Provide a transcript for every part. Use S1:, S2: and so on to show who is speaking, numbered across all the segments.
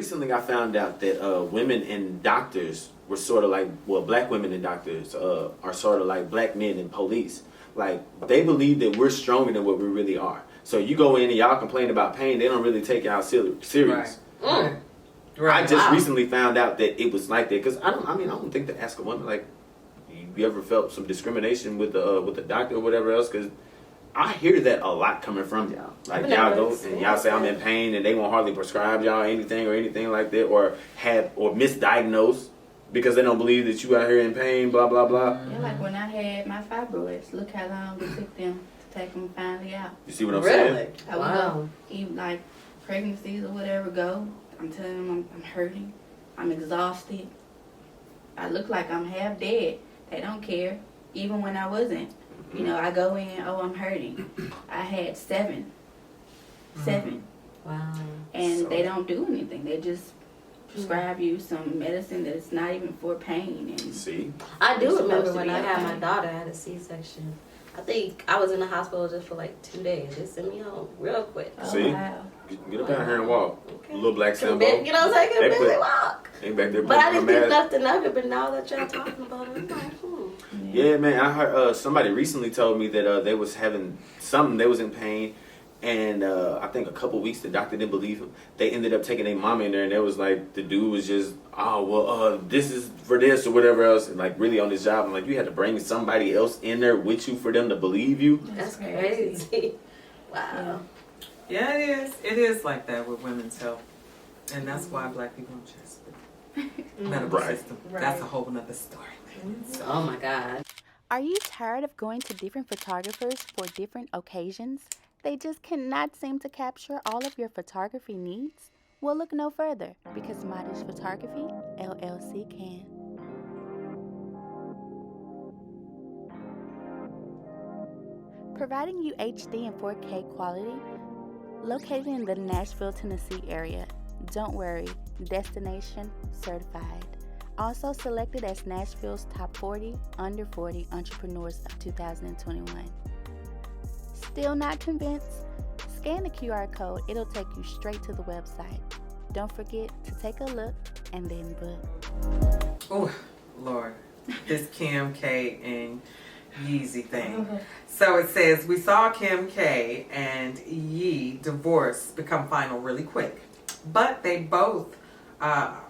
S1: recently I found out that women and doctors were sort of like, well, black women and doctors are sort of like black men and police. Like, they believe that we're stronger than what we really are. So you go in and y'all complain about pain, they don't really take y'all serious.
S2: Right.
S1: I just recently found out that it was like that, because I don't think to ask a woman, like, you ever felt some discrimination with the doctor or whatever else? Because I hear that a lot coming from y'all. Like, y'all go and y'all say I'm in pain and they won't hardly prescribe y'all anything like that, or misdiagnose because they don't believe that you out here in pain, blah, blah, blah.
S3: Yeah, like when I had my fibroids, look how long it took them to take them finally out.
S1: You see what I'm saying?
S3: I would go, even like pregnancies or whatever, I'm telling them I'm hurting, I'm exhausted, I look like I'm half dead. They don't care, even when I wasn't. You know, I go in, I'm hurting. I had seven.
S2: Wow.
S3: And they don't do anything. They just prescribe you some medicine that's not even for pain. And
S1: see?
S2: I do remember when I had my daughter, I had a C-section. I think I was in the hospital just for like 2 days. They sent me home real quick.
S1: See?
S3: Wow.
S1: Get up out here and walk.
S2: Okay.
S1: A little black Sambo.
S2: You know what I'm saying? Can barely walk.
S1: Ain't back there.
S2: But I didn't think nothing of it. But now that y'all talking about it, I'm like,
S1: Yeah, man. I heard somebody recently told me that they was having something. They was in pain, and I think a couple weeks the doctor didn't believe him. They ended up taking their mom in there, and it was like the dude was just, this is for this or whatever else, and like really on his job. I'm like, you had to bring somebody else in there with you for them to believe you.
S2: That's crazy. Wow.
S4: Yeah, it is. It is like that with women's health, and that's why black people don't trust the medical system.
S5: Right.
S4: That's a whole nother story.
S2: So, oh my God.
S6: Are you tired of going to different photographers for different occasions? They just cannot seem to capture all of your photography needs? Well, look no further, because Modish Photography, LLC can. Providing you HD and 4K quality, located in the Nashville, Tennessee area. Don't worry, destination certified. Also selected as Nashville's top 40 under 40 entrepreneurs of 2021. Still not convinced? Scan the QR code. It'll take you straight to the website. Don't forget to take a look and then book.
S4: Oh, Lord. This Kim K and Yeezy thing. So it says, we saw Kim K and Yee divorce become final really quick. But they both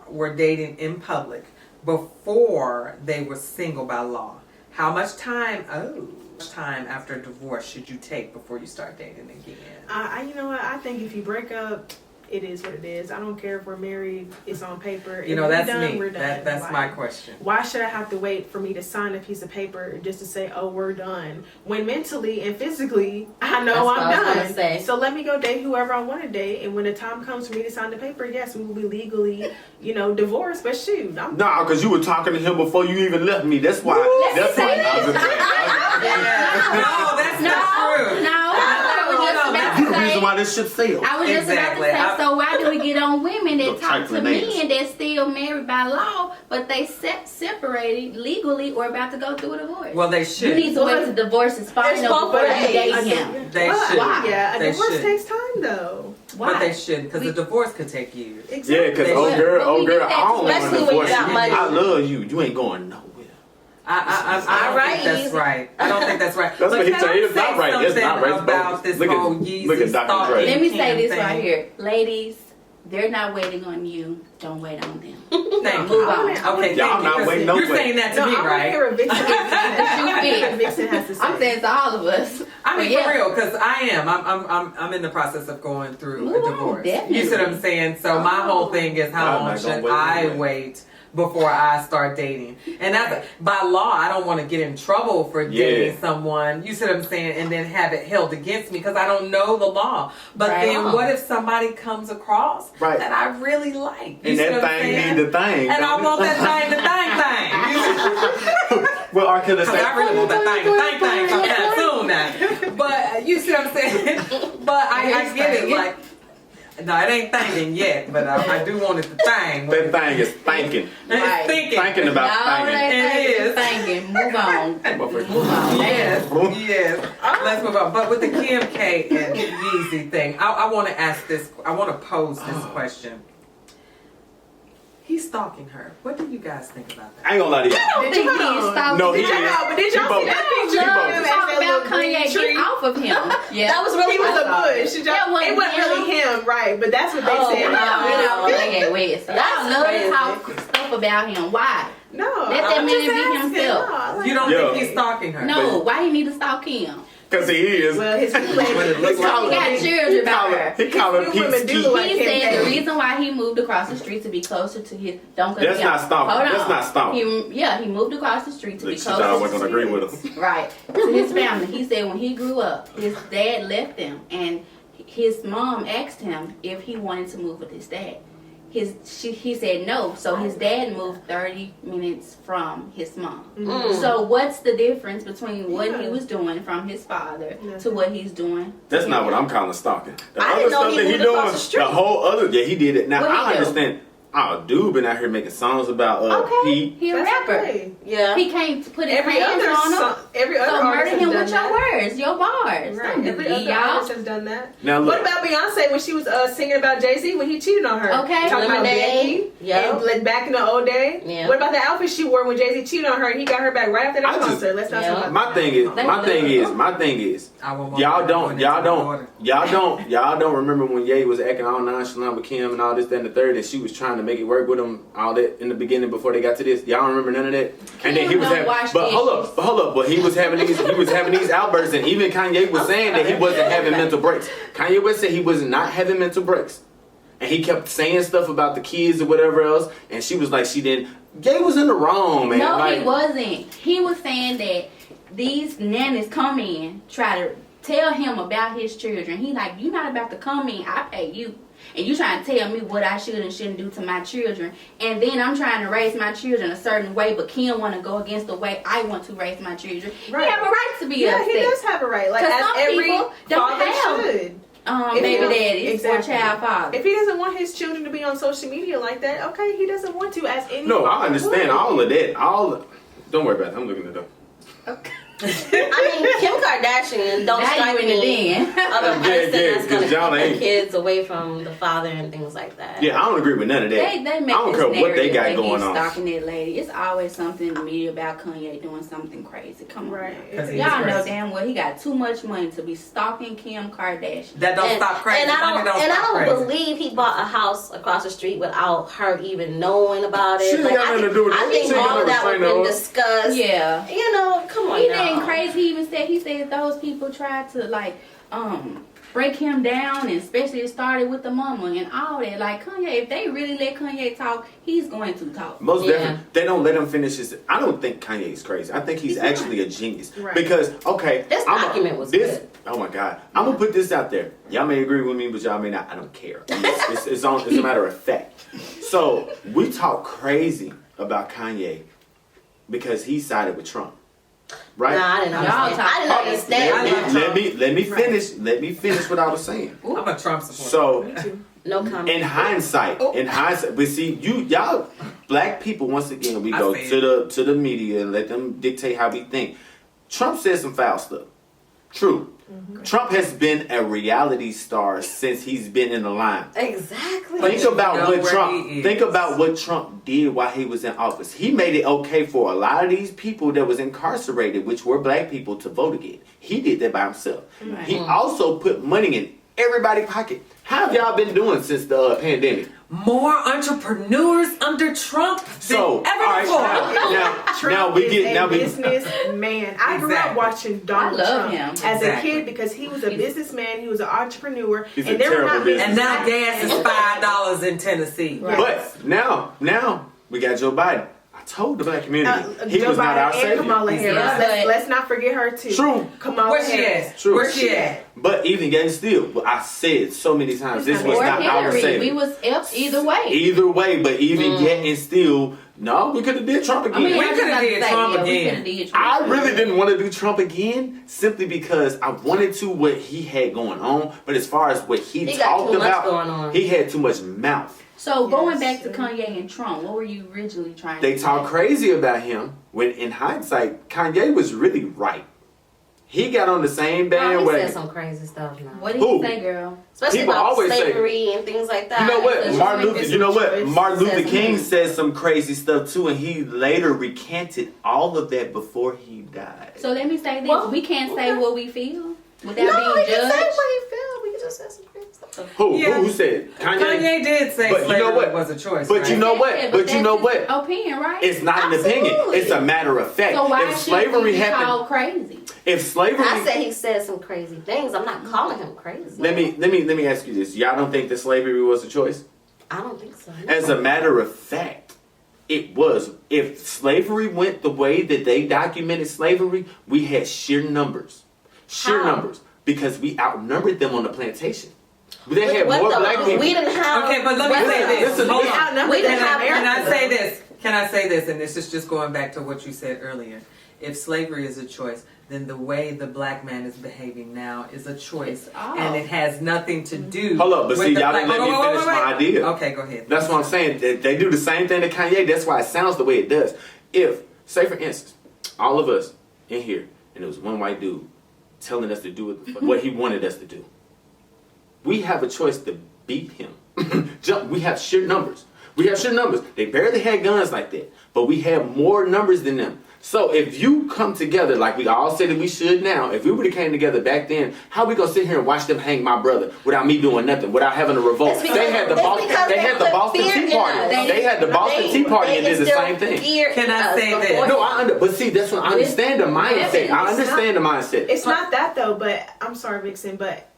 S4: were dating in public before they were single by law. How much time after divorce should you take before you start dating again?
S5: You know what? I think if you break up, it is what it is. I don't care if we're married. It's on paper.
S4: You know, that's me.
S5: We're done.
S4: That's my question.
S5: Why should I have to wait for me to sign a piece of paper just to say, oh, we're done? When mentally and physically, I know I'm done. So let me go date whoever I want to date. And when the time comes for me to sign the paper, yes, we will be legally, divorced. But shoot,
S1: Nah, because you were talking to him before you even left me. That's why. That's why I was
S4: No, that's not true.
S1: You're the reason why this ship sailed.
S3: I was just about to say, so why do we get on women that talk to me and they're still married by law, but they separated legally or about to go through a divorce?
S4: Well, they should.
S3: You need to wait till divorce is final before you date him.
S4: They should.
S5: Why? Yeah, a
S4: They
S5: divorce
S4: should.
S5: takes time though.
S3: Why?
S4: But they should, because the divorce could take years.
S5: Exactly.
S1: Yeah, because old girl, I don't want to
S2: Especially when you
S1: divorce
S2: got
S1: you.
S2: money.
S1: I love you. You ain't going nowhere.
S4: I don't think that's right. I don't think that's right.
S1: That's what he
S4: can
S1: said.
S4: I
S1: It's not
S4: say
S1: right. It's not
S4: something
S1: right.
S4: about this whole Yeezy
S1: look at Dr.
S4: stalking
S1: Dre.
S3: Let me say this
S4: thing.
S3: right here. Ladies, they're not waiting on you. Don't wait on them.
S4: Thank
S3: Move
S4: you.
S3: on.
S4: Okay,
S1: Y'all
S4: thank you.
S1: not waiting no
S4: You're
S1: way.
S4: saying that to me,
S5: I want to
S4: right?
S5: hear a Vixen.
S3: fit.
S5: Vixen has to say.
S3: I'm saying to all of us.
S4: I mean,
S3: But
S4: for real, because I am. I'm in the process of going through
S3: Move
S4: a
S3: on,
S4: divorce.
S3: definitely.
S4: You see what I'm saying? So my whole thing is, how
S1: I'm
S4: long
S1: not gonna
S4: should
S1: wait
S4: I
S1: no way.
S4: wait before I start dating? And that's by law. I don't want to get in trouble for dating someone. You see what I'm saying? And then have it held against me because I don't know the law. But then what if somebody comes across that I really like? You
S1: And
S4: see
S1: that
S4: what I'm
S1: thing
S4: saying?
S1: need the thing.
S4: And I want that thing, the thing.
S1: Well, I could have
S4: Because
S1: said,
S4: I really want that thing sometime soon now. But you see what I'm saying? But I get it. Like, no, it ain't thinking yet, but I do want it to thing.
S1: that thing is thinking.
S4: It's thinking.
S1: Thinking about
S3: No,
S1: thinking.
S3: they
S4: It is.
S3: thinking. Move on. Move on.
S4: Yes. Let's move on. But with the Kim K and Yeezy thing, I want to ask this. I want to pose this question. He's stalking her. What do you guys think about that?
S1: I ain't gonna lie to you.
S3: I don't think he's stalking.
S1: No, he
S5: Did y'all
S1: is.
S5: know? But did y'all see that picture?
S1: He
S5: of
S1: bogus.
S5: him
S3: Talk
S5: at that
S3: about
S5: little green
S3: Kanye,
S5: tree?
S3: get off of him. Yeah.
S2: That was really
S5: He was a
S2: hot.
S5: bush. Did y'all-
S3: That wasn't
S5: it wasn't really him, right? But that's what they
S2: Oh,
S5: said.
S2: wow.
S3: Kanye West. Y'all
S2: That's
S3: love to
S2: crazy.
S3: talk stuff about him. Why?
S5: No,
S3: Let that
S5: I'm
S3: man
S5: just
S3: be
S5: asking.
S3: himself.
S5: No, I like
S4: You don't
S1: Yo.
S4: think he's stalking her?
S3: No, why he need to stalk him?
S1: Because he is.
S5: Well, his
S1: He call
S3: He got
S1: him-
S3: children by her.
S1: He call him
S5: His
S1: Pete's
S5: women do
S1: Keith.
S5: look like
S3: He
S5: him,
S3: said the
S5: Kanye.
S3: reason why he moved across the street to be closer to his
S1: That's not stalking.
S3: Hold on.
S1: That's not stalking.
S3: He moved across the street to be
S1: She thought I
S3: closer
S1: wasn't gonna agree with him.
S3: right to his family. He said when he grew up, his dad left him, and his mom asked him if he wanted to move with his dad. He said no, so his dad moved 30 minutes from his mom.
S2: Mm.
S3: So what's the difference between what he was doing from his father to what he's doing?
S1: That's not what I'm calling stalking. The
S2: I
S1: other
S2: didn't know
S1: stuff
S2: he
S1: that he
S2: moved
S1: doing,
S2: across the street.
S1: the whole other, yeah, he did it. Now
S3: What'd he
S1: I
S3: do?
S1: understand. Oh, dude, been out here making songs about
S3: Okay,
S1: Pete.
S3: he a
S5: That's
S3: rapper.
S5: okay.
S2: Yeah.
S3: He can't put his
S5: Every
S3: hands
S5: other
S3: on him.
S5: song, every other
S3: So
S5: artist
S3: murder
S5: has
S3: him
S5: done
S3: with
S5: that.
S3: your words, your bars.
S5: Right.
S3: Don't
S5: Every
S3: do
S5: other
S3: y'all.
S5: artist has done that.
S1: Now
S5: What
S1: look,
S5: about Beyonce when she was singing about Jay-Z when he cheated on her?
S3: Okay.
S5: Talking about
S2: Lemonade.
S5: Becky.
S2: Yeah.
S5: And like, back in the old day.
S2: Yeah.
S5: What about the outfit she wore when Jay-Z cheated on her and he got her back right after that
S1: I just-
S5: concert? Let's not
S2: Yeah.
S5: talk about
S1: my thing is,
S4: I would want
S1: y'all
S4: to
S1: don't
S4: go
S1: y'all don't remember when Ye was acting all nonchalant with Kim and all this, that, and the third, and she was trying to make it work with him, all that in the beginning before they got to this. Y'all don't remember none of that. And then he was
S3: don't
S1: having,
S3: watch
S1: but
S3: the
S1: hold
S3: issues.
S1: up, but he was having these outbursts, and even Kanye was saying that he wasn't having mental breaks. Kanye West said he was not having mental breaks, and he kept saying stuff about the kids or whatever else, and she was like, she didn't. Ye was in the wrong, man.
S3: No,
S1: like,
S3: he wasn't. He was saying that these nannies come in, try to tell him about his children. He like, you not about to come in, I pay you. And you trying to tell me what I should and shouldn't do to my children. And then I'm trying to raise my children a certain way, but Kim want to go against the way I want to raise my children.
S5: Right.
S3: He have a right to be
S5: Yeah,
S3: upset.
S5: he does have a right. Like,
S3: 'Cause
S5: as
S3: some
S5: every
S3: people don't
S5: father
S3: have
S5: should.
S3: Baby
S5: If you-
S3: daddies
S5: exactly.
S3: or child fathers.
S5: If he doesn't want his children to be on social media like that, okay, he doesn't want to as any
S1: no, I
S5: father
S1: understand
S5: would.
S1: all of that. Don't worry about it. I'm looking it up.
S2: I mean, Kim Kardashian don't
S3: Now
S2: strike
S3: you in the
S2: me
S3: den.
S2: of a
S1: Yeah,
S2: person
S1: yeah,
S2: that's
S1: 'cause
S2: gonna
S1: y'all
S2: keep
S1: ain't-
S2: the kids away from the father and things like that.
S1: Yeah, I don't agree with none of that.
S3: They make
S1: I don't
S3: this
S1: care what they
S3: narrative
S1: got
S3: that
S1: going
S3: he's
S1: on.
S3: stalking that lady. It's always something in the media about Kanye doing something crazy. Come on.
S5: Right.
S3: now.
S4: 'Cause he
S3: Y'all
S4: is
S3: know
S4: crazy.
S3: damn well he got too much money to be stalking Kim Kardashian.
S4: That don't
S2: And,
S4: stop crazy.
S2: and I
S4: Money
S2: don't,
S4: stop crazy.
S2: believe he bought a house across the street without her even knowing about it.
S1: She ain't got
S2: I
S1: nothing
S2: think,
S1: to do with
S2: I
S1: it.
S2: think
S1: She ain't
S2: all
S1: got
S2: of
S1: no
S2: that would have
S1: restraint
S2: been
S1: on her.
S2: discussed.
S3: Yeah.
S2: You know, come on
S3: He
S2: now.
S3: didn't crazy. He said those people tried to like break him down, and especially it started with the mama and all that. Like Kanye, if they really let Kanye talk, he's going to talk.
S1: Most
S2: Yeah.
S1: definitely, they don't let him finish his. I don't think Kanye's crazy. I think he's actually a genius.
S5: Right.
S1: Because okay,
S2: This document was good.
S1: Oh my God, I'm gonna put this out there. Y'all may agree with me, but y'all may not. I don't care. It's a matter of fact. So we talk crazy about Kanye because he sided with Trump, right?
S2: Nah, I didn't
S3: Y'all
S2: understand.
S3: talk-
S2: I didn't understand that.
S1: Let me finish what I was saying.
S4: I'm a Trump supporter.
S1: So
S2: No comment.
S1: in hindsight, but see, y'all black people, once again, we
S4: I
S1: go
S4: see
S1: to the media and let them dictate how we think. Trump said some foul stuff. True. Trump has been a reality star since he's been in the line.
S2: Exactly.
S4: But
S1: Think
S4: you
S1: about
S4: know
S1: what
S4: where
S1: Trump.
S4: he is.
S1: Think about what Trump did while he was in office. He made it okay for a lot of these people that was incarcerated, which were black people, to vote again. He did that by himself.
S3: Right.
S1: He also put money in everybody's pocket. How have y'all been doing since the pandemic?
S4: More entrepreneurs under Trump
S1: So,
S4: than ever
S1: all right,
S4: before.
S1: now
S5: Trump
S1: we
S5: is
S1: get
S5: a
S1: now we.
S5: businessman. I grew up
S4: Exactly.
S5: watching Donald
S3: I love
S5: Trump
S3: him.
S5: as
S4: Exactly.
S5: a kid because he was a businessman. He was an entrepreneur,
S1: He's
S5: and
S1: a
S5: there were
S1: terrible
S5: not
S1: businessman.
S4: And now gas is $5 in Tennessee.
S5: Right.
S1: But now we got Joe Biden. I told the black community he
S5: Joe
S1: was not our
S5: Biden and
S1: savior.
S5: Kamala
S4: He's
S5: Harris.
S4: not.
S5: Let's not forget her too.
S1: True.
S5: Kamala
S4: Where's she
S5: Harris.
S4: at?
S1: True.
S4: Where's she at?
S1: But even yet and still, well, I said so many times this was
S3: Or
S1: not our
S3: Hillary.
S1: savior.
S3: We was up either way.
S1: Either way, but even yet and still, no, we could have did Trump again.
S3: I mean,
S4: We
S3: I was
S4: coulda
S3: about to
S4: did
S3: say,
S4: Trump
S3: yeah, we
S4: again.
S3: coulda did Trump
S1: I
S3: again.
S1: really didn't want to do Trump again simply because I wanted to what he had going on, but as far as what he
S2: He got
S1: talked
S2: too much
S1: about,
S2: going on.
S1: he had too much mouth.
S3: So going
S5: Yes.
S3: back to Kanye and Trump, what were you originally trying
S1: They
S3: to
S1: talk
S3: say?
S1: crazy about him when in hindsight, Kanye was really right. He got on the same
S2: He
S1: bandwagon.
S2: said some crazy stuff now.
S3: What did you say, girl?
S2: Especially
S1: People
S2: about
S1: always say-
S2: slavery and things like that.
S1: You know what?
S2: It's
S1: Martin
S2: just
S1: Luther.
S2: like
S1: You know what?
S2: this
S1: Martin Luther
S2: says
S1: King
S2: something.
S1: said some crazy stuff too, and he later recanted all of that before he died.
S3: So let me say this:
S2: Well,
S3: we can't say
S2: okay.
S3: what we feel without
S2: No,
S3: being
S2: he can say
S3: judged.
S2: what he feel. We can just say some crazy stuff.
S1: Who?
S4: Yeah.
S1: Who said?
S4: Kanye did say
S1: But you know
S4: slavery
S1: what?
S4: was a choice.
S1: But
S4: right?
S1: you know what?
S3: Yeah,
S1: But you
S3: that's
S1: know
S3: his
S1: what?
S3: Opinion, right?
S1: It's not an opinion.
S2: Absolutely.
S1: It's a matter of fact.
S3: So why
S1: If
S3: should
S1: slavery
S3: he be
S1: happened,
S3: called crazy?
S1: if slavery,
S2: I said he said some crazy things. I'm not calling him crazy.
S1: let me ask you this: y'all don't think that slavery was a choice?
S2: I don't think so.
S1: As a matter of fact, it was. If slavery went the way that they documented slavery, we had sheer numbers,
S2: How?
S1: numbers, because we outnumbered them on the plantation. They had
S2: What
S1: more
S2: the-
S1: black people.
S2: We didn't have.
S4: Okay, but let me say this.
S1: Listen,
S4: Hold
S1: we
S4: on.
S5: outnumbered
S2: We
S5: them
S2: didn't have
S5: in
S4: Can I
S5: America.
S4: say this? Can I say this? And this is just going back to what you said earlier. If slavery is a choice, then the way the black man is behaving now is a choice, and it has nothing to do.
S1: Hold up, but
S4: with
S1: see,
S4: the
S1: y'all
S4: black-
S1: didn't let me
S4: Wait,
S1: finish my idea.
S4: Okay, go ahead.
S1: That's what I'm saying. They do the same thing to Kanye. That's why it sounds the way it does. If, say for instance, all of us in here, and it was one white dude telling us to do what he wanted us to do, we have a choice to beat him. We have sheer numbers. They barely had guns like that, but we have more numbers than them. So if you come together like we all say that we should now, if we would have came together back then, how we gonna sit here and watch them hang my brother without me doing nothing, without having a revolt?
S2: It's because-
S1: They had the
S2: it's
S1: Boston,
S2: because
S1: they
S2: they
S1: had the
S2: put
S1: Boston
S2: fear
S1: Tea
S2: in
S1: Party.
S2: us.
S1: They had the Boston Tea Party and did the same thing.
S4: Can I say this?
S1: No, but see, that's what I understand the mindset. I understand the mindset.
S5: It's not that though, but I'm sorry, Vixen, but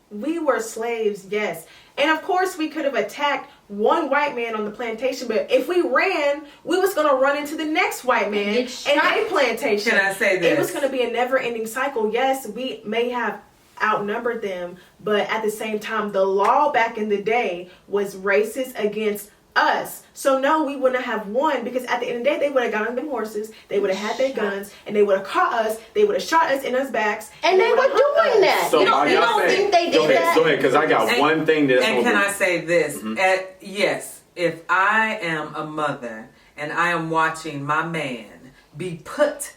S5: we were slaves, yes. And of course we could have attacked one white man on the plantation, but if we ran, we was gonna run into the next white man in a plantation.
S4: Can I say this?
S5: It was gonna be a never-ending cycle. Yes, we may have outnumbered them, but at the same time, the law back in the day was racist against us. So no, we wouldn't have won, because at the end of the day, they would have got on them horses, they would have had their guns, and they would have caught us, they would have shot us in us backs.
S2: And they were
S5: would have hung
S2: doing
S5: us.
S2: that.
S1: So
S2: you
S1: are
S2: don't
S1: y'all
S2: think
S1: saying-
S2: they did that?
S1: Go ahead, because I got one thing that's
S4: And
S1: gonna
S4: can
S1: be-
S4: I say this? Yes, if I am a mother and I am watching my man be put,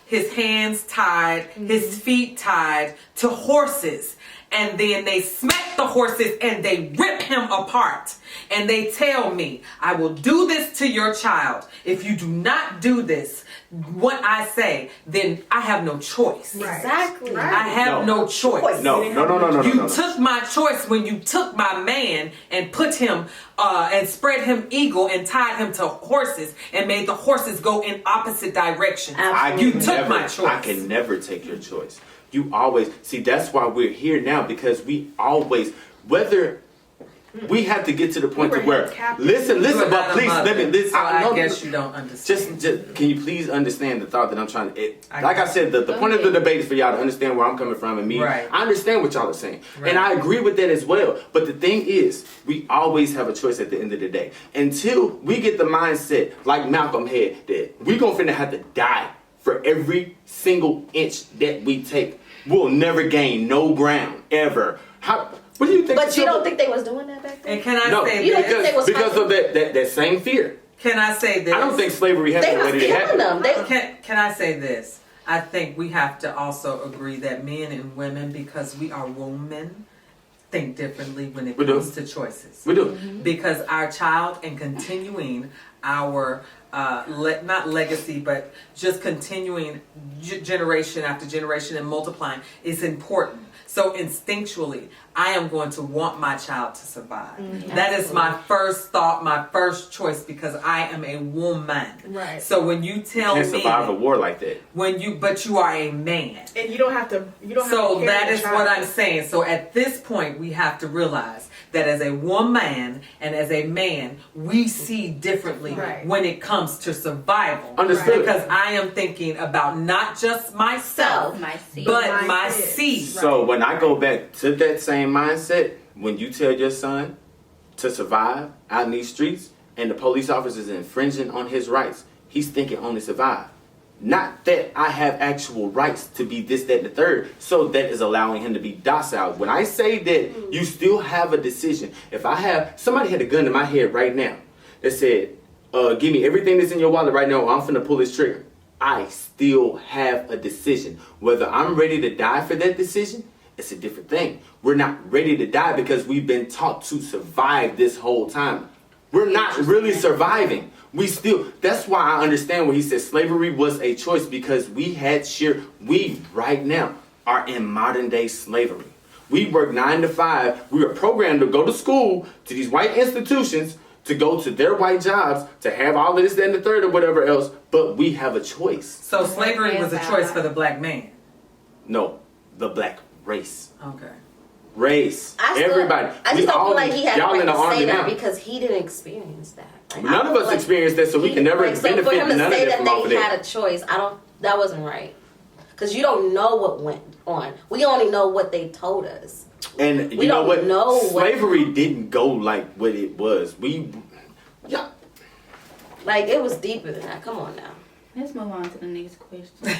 S4: his hands tied, his feet tied to horses, and then they smack the horses and they rip him apart, and they tell me, I will do this to your child. If you do not do this, what I say, then I have no choice.
S5: Right.
S2: Exactly.
S5: Right.
S4: I have no choice.
S1: No.
S4: You took my choice when you took my man and put him and spread him eagle and tied him to horses and made the horses go in opposite directions. You took my choice.
S1: I can never take your choice. You always see. That's why we're here now, because we always, whether we have to get to the point
S5: We
S1: to
S5: were
S1: where
S5: held captive.
S1: listen,
S4: You are
S1: but
S4: not a
S1: please
S4: mother,
S1: let me. Listen,
S4: so I
S1: no,
S4: guess you don't understand.
S1: Just can you please understand the thought that I'm trying to?
S4: I
S1: Like I
S4: got
S1: said, the
S3: Go
S1: point of
S3: ahead.
S1: the debate is for y'all to understand where I'm coming from, and me.
S4: Right.
S1: I understand what y'all are saying,
S4: Right.
S1: and I agree with that as well. But the thing is, we always have a choice at the end of the day. Until we get the mindset like Malcolm had that we gonna finna have to die for every single inch that we take. We'll never gain no ground ever. How? What do you think?
S2: But you don't think they was doing that back then?
S4: And can I
S1: No,
S4: say
S2: You don't
S4: this?
S2: think they was
S1: because of
S2: fighting?
S1: that same fear.
S4: Can I say this?
S1: I don't think slavery
S2: They
S1: happened the
S2: was
S1: way that it
S2: killing
S1: happened.
S2: them.
S4: Can I say this? I think we have to also agree that men and women, because we are women, think differently when it
S1: We do.
S4: comes to choices.
S1: We do.
S4: Because our child and continuing our not legacy, but just continuing generation after generation and multiplying is important. So instinctually, I am going to want my child to survive. That is my first thought, my first choice, because I am a woman.
S5: Right.
S4: So when you tell
S1: Can't
S4: me,
S1: survive a war like that.
S4: but you are a man.
S5: And you don't have to. You don't have
S4: So
S5: to. carry
S4: that
S5: the
S4: is
S5: child.
S4: what I'm saying. So at this point, we have to realize that as a woman and as a man, we see differently
S5: Right.
S4: when it comes to survival.
S1: Understood.
S4: Because I am thinking about not just myself,
S3: My seed.
S4: but my
S5: kids.
S4: seed.
S1: So when I go back to that same mindset, when you tell your son to survive out in these streets and the police officer is infringing on his rights, he's thinking only survive. Not that I have actual rights to be this, that, and the third. So that is allowing him to be docile. When I say that you still have a decision. If I have, somebody had a gun in my head right now that said, give me everything that's in your wallet right now, or I'm finna pull this trigger. I still have a decision. Whether I'm ready to die for that decision, it's a different thing. We're not ready to die because we've been taught to survive this whole time. We're not really surviving. That's why I understand when he says slavery was a choice, because we right now are in modern day slavery. We work 9 to 5. We were programmed to go to school, to these white institutions, to go to their white jobs, to have all of this, that, and the third, or whatever else, but we have a choice.
S4: So slavery was a choice for the black man?
S1: No, the black race.
S4: Okay.
S1: Race.
S2: Everybody. I just don't feel like he had
S1: y'all
S2: to
S1: in the army
S2: say that
S1: now.
S2: because he didn't experience that. Like,
S1: None of us experienced that, so we can never benefit
S2: so for him to
S1: none
S2: say
S1: of it
S2: that
S1: from off of
S2: they
S1: that.
S2: had a choice, that wasn't right. Because you don't know what went on. We only know what they told us.
S1: And
S2: we
S1: know what?
S2: don't know
S1: Slavery didn't go like what it was.
S2: Like, it was deeper than that. Come on now.
S3: Let's move on to the next question.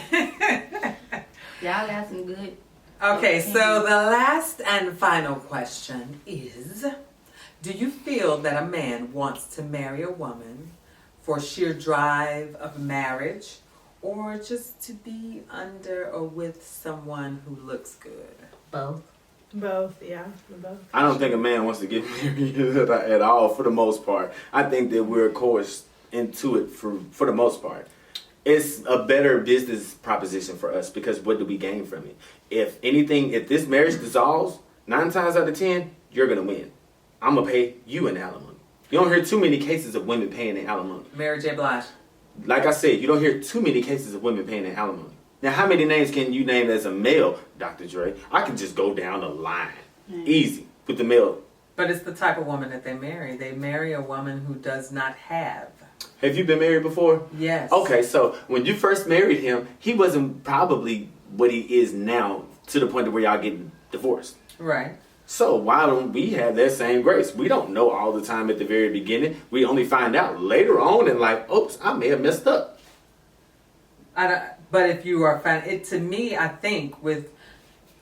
S3: Y'all got some good.
S4: Okay, so the last and final question is, do you feel that a man wants to marry a woman for sheer drive of marriage, or just to be under or with someone who looks good?
S2: Both.
S5: Both, yeah. Both.
S1: I don't think a man wants to get married at all, for the most part. I think that we're coerced into it for the most part. It's a better business proposition for us, because what do we gain from it? If this marriage dissolves, 9 times out of 10, you're going to win. I'm going to pay you an alimony. You don't hear too many cases of women paying an alimony.
S4: Mary J. Blige.
S1: Like I said, you don't hear too many cases of women paying an alimony. Now, how many names can you name as a male, Dr. Dre? I can just go down the line. Easy. With the male.
S4: But it's the type of woman that they marry. They marry a woman who does not have.
S1: Have you been married before?
S4: Yes.
S1: Okay, so when you first married him, he wasn't probably what he is now, to the point where y'all getting divorced.
S4: Right.
S1: So why don't we have that same grace? We don't know all the time at the very beginning. We only find out later on in life, oops, I may have messed up.
S4: But if you are to me, I think with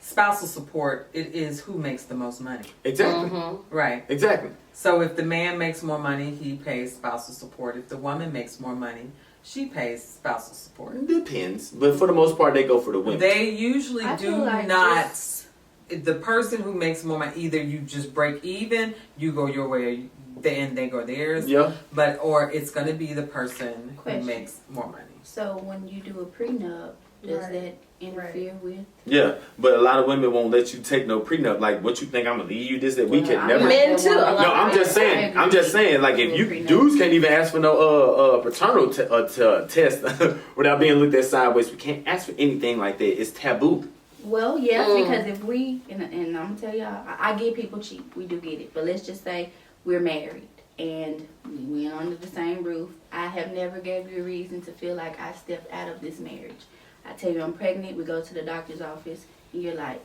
S4: spousal support, it is who makes the most money.
S1: Exactly.
S2: Mm-hmm.
S4: Right.
S1: Exactly.
S4: So if the man makes more money, he pays spousal support. If the woman makes more money, she pays spousal support.
S1: It depends, but for the most part, they go for the women.
S4: They usually do
S3: like
S4: not. The person who makes more money, either you just break even, you go your way, then they go theirs.
S1: Yeah.
S4: Or it's going to be the person who makes more money.
S3: So when you do a prenup, does that interfere with?
S1: Yeah, but a lot of women won't let you take no prenup. Like, what you think I'm gonna leave you this? That we can never.
S2: Men too.
S1: No, I'm just saying. Like, if you dudes can't even ask for no paternal test without being looked at sideways. We can't ask for anything like that. It's taboo.
S3: Well, yes, because if we and I'm gonna tell y'all, I get people cheap. We do get it, but let's just say we're married and we're under the same roof. I have never gave you a reason to feel like I stepped out of this marriage. I tell you I'm pregnant, we go to the doctor's office, and you're like,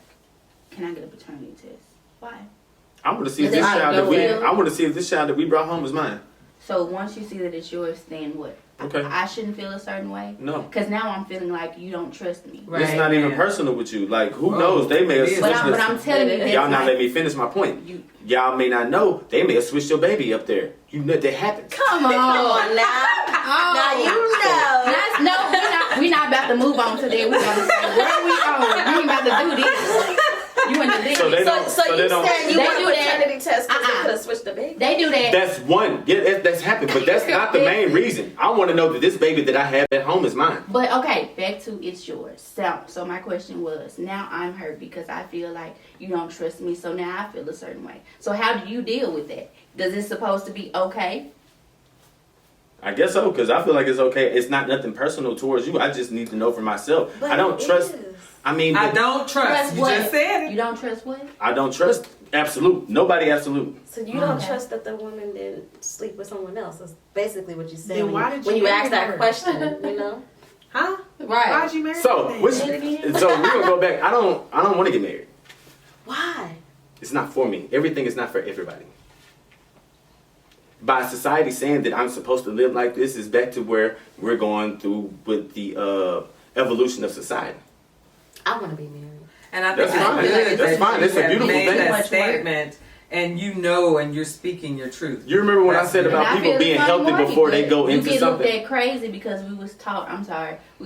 S3: can I get a paternity test? Why?
S1: I want to see if this child that we brought home is mine.
S3: So once you see that it's yours, then what?
S1: Okay.
S3: I shouldn't feel a certain way?
S1: No.
S3: Because now I'm feeling like you don't trust me.
S4: Right.
S1: It's not even personal with you. Like, who knows? They may have switched.
S3: But I'm telling you,
S1: y'all not let me finish my point. Y'all may not know. They may have switched your baby up there. You know that happens.
S3: Come on now.
S2: Now you know.
S3: We're not about to move on to that. We're going to say, where we on? We ain't about to do this. You want to do
S2: So you said you want a
S3: do that.
S2: paternity test because they could have switched the baby?
S3: They do that.
S1: That's one. Yeah, that's happened. But that's not the main reason. I want to know that this baby that I have at home is mine.
S3: But okay, back to it's yours. So my question was, now I'm hurt because I feel like you don't trust me. So now I feel a certain way. So how do you deal with that? Does it supposed to be okay?
S1: I guess so, because I feel like it's okay. It's not nothing personal towards you. I just need to know for myself.
S2: But
S1: I don't trust. I mean,
S4: I don't trust. You
S3: what?
S4: just said it.
S3: You don't trust what?
S1: I don't trust. Absolute. Nobody absolute.
S2: So you don't trust that the woman didn't sleep with someone else? That's basically what you said
S5: Then why did
S2: when
S5: you
S2: you asked
S5: marry
S2: that
S5: her?
S2: question, you know?
S5: Huh?
S2: Right.
S5: Why'd you marry
S1: So,
S5: her?
S1: so we're gonna go back. I don't want to get married.
S2: Why?
S1: It's not for me. Everything is not for everybody. By society saying that I'm supposed to live like this is back to where we're going through with the evolution of society.
S2: I want to be married.
S4: And I think
S1: That's fine.
S4: it's good
S1: That's
S4: that
S1: fine.
S4: you
S1: It's a
S4: have
S1: beautiful
S4: made
S1: thing.
S4: that
S3: Much
S4: statement. and you know, and you're speaking your truth.
S1: You remember when I said about people being healthy before they go into something?
S3: You get looked at crazy because we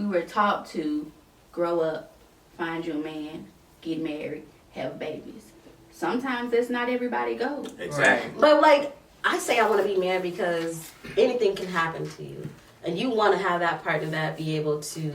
S3: were taught to grow up, find you a man, get married, have babies. Sometimes that's not everybody goes.
S1: Exactly.
S2: But like, I say I want to be married because anything can happen to you. And you want to have that partner that be able to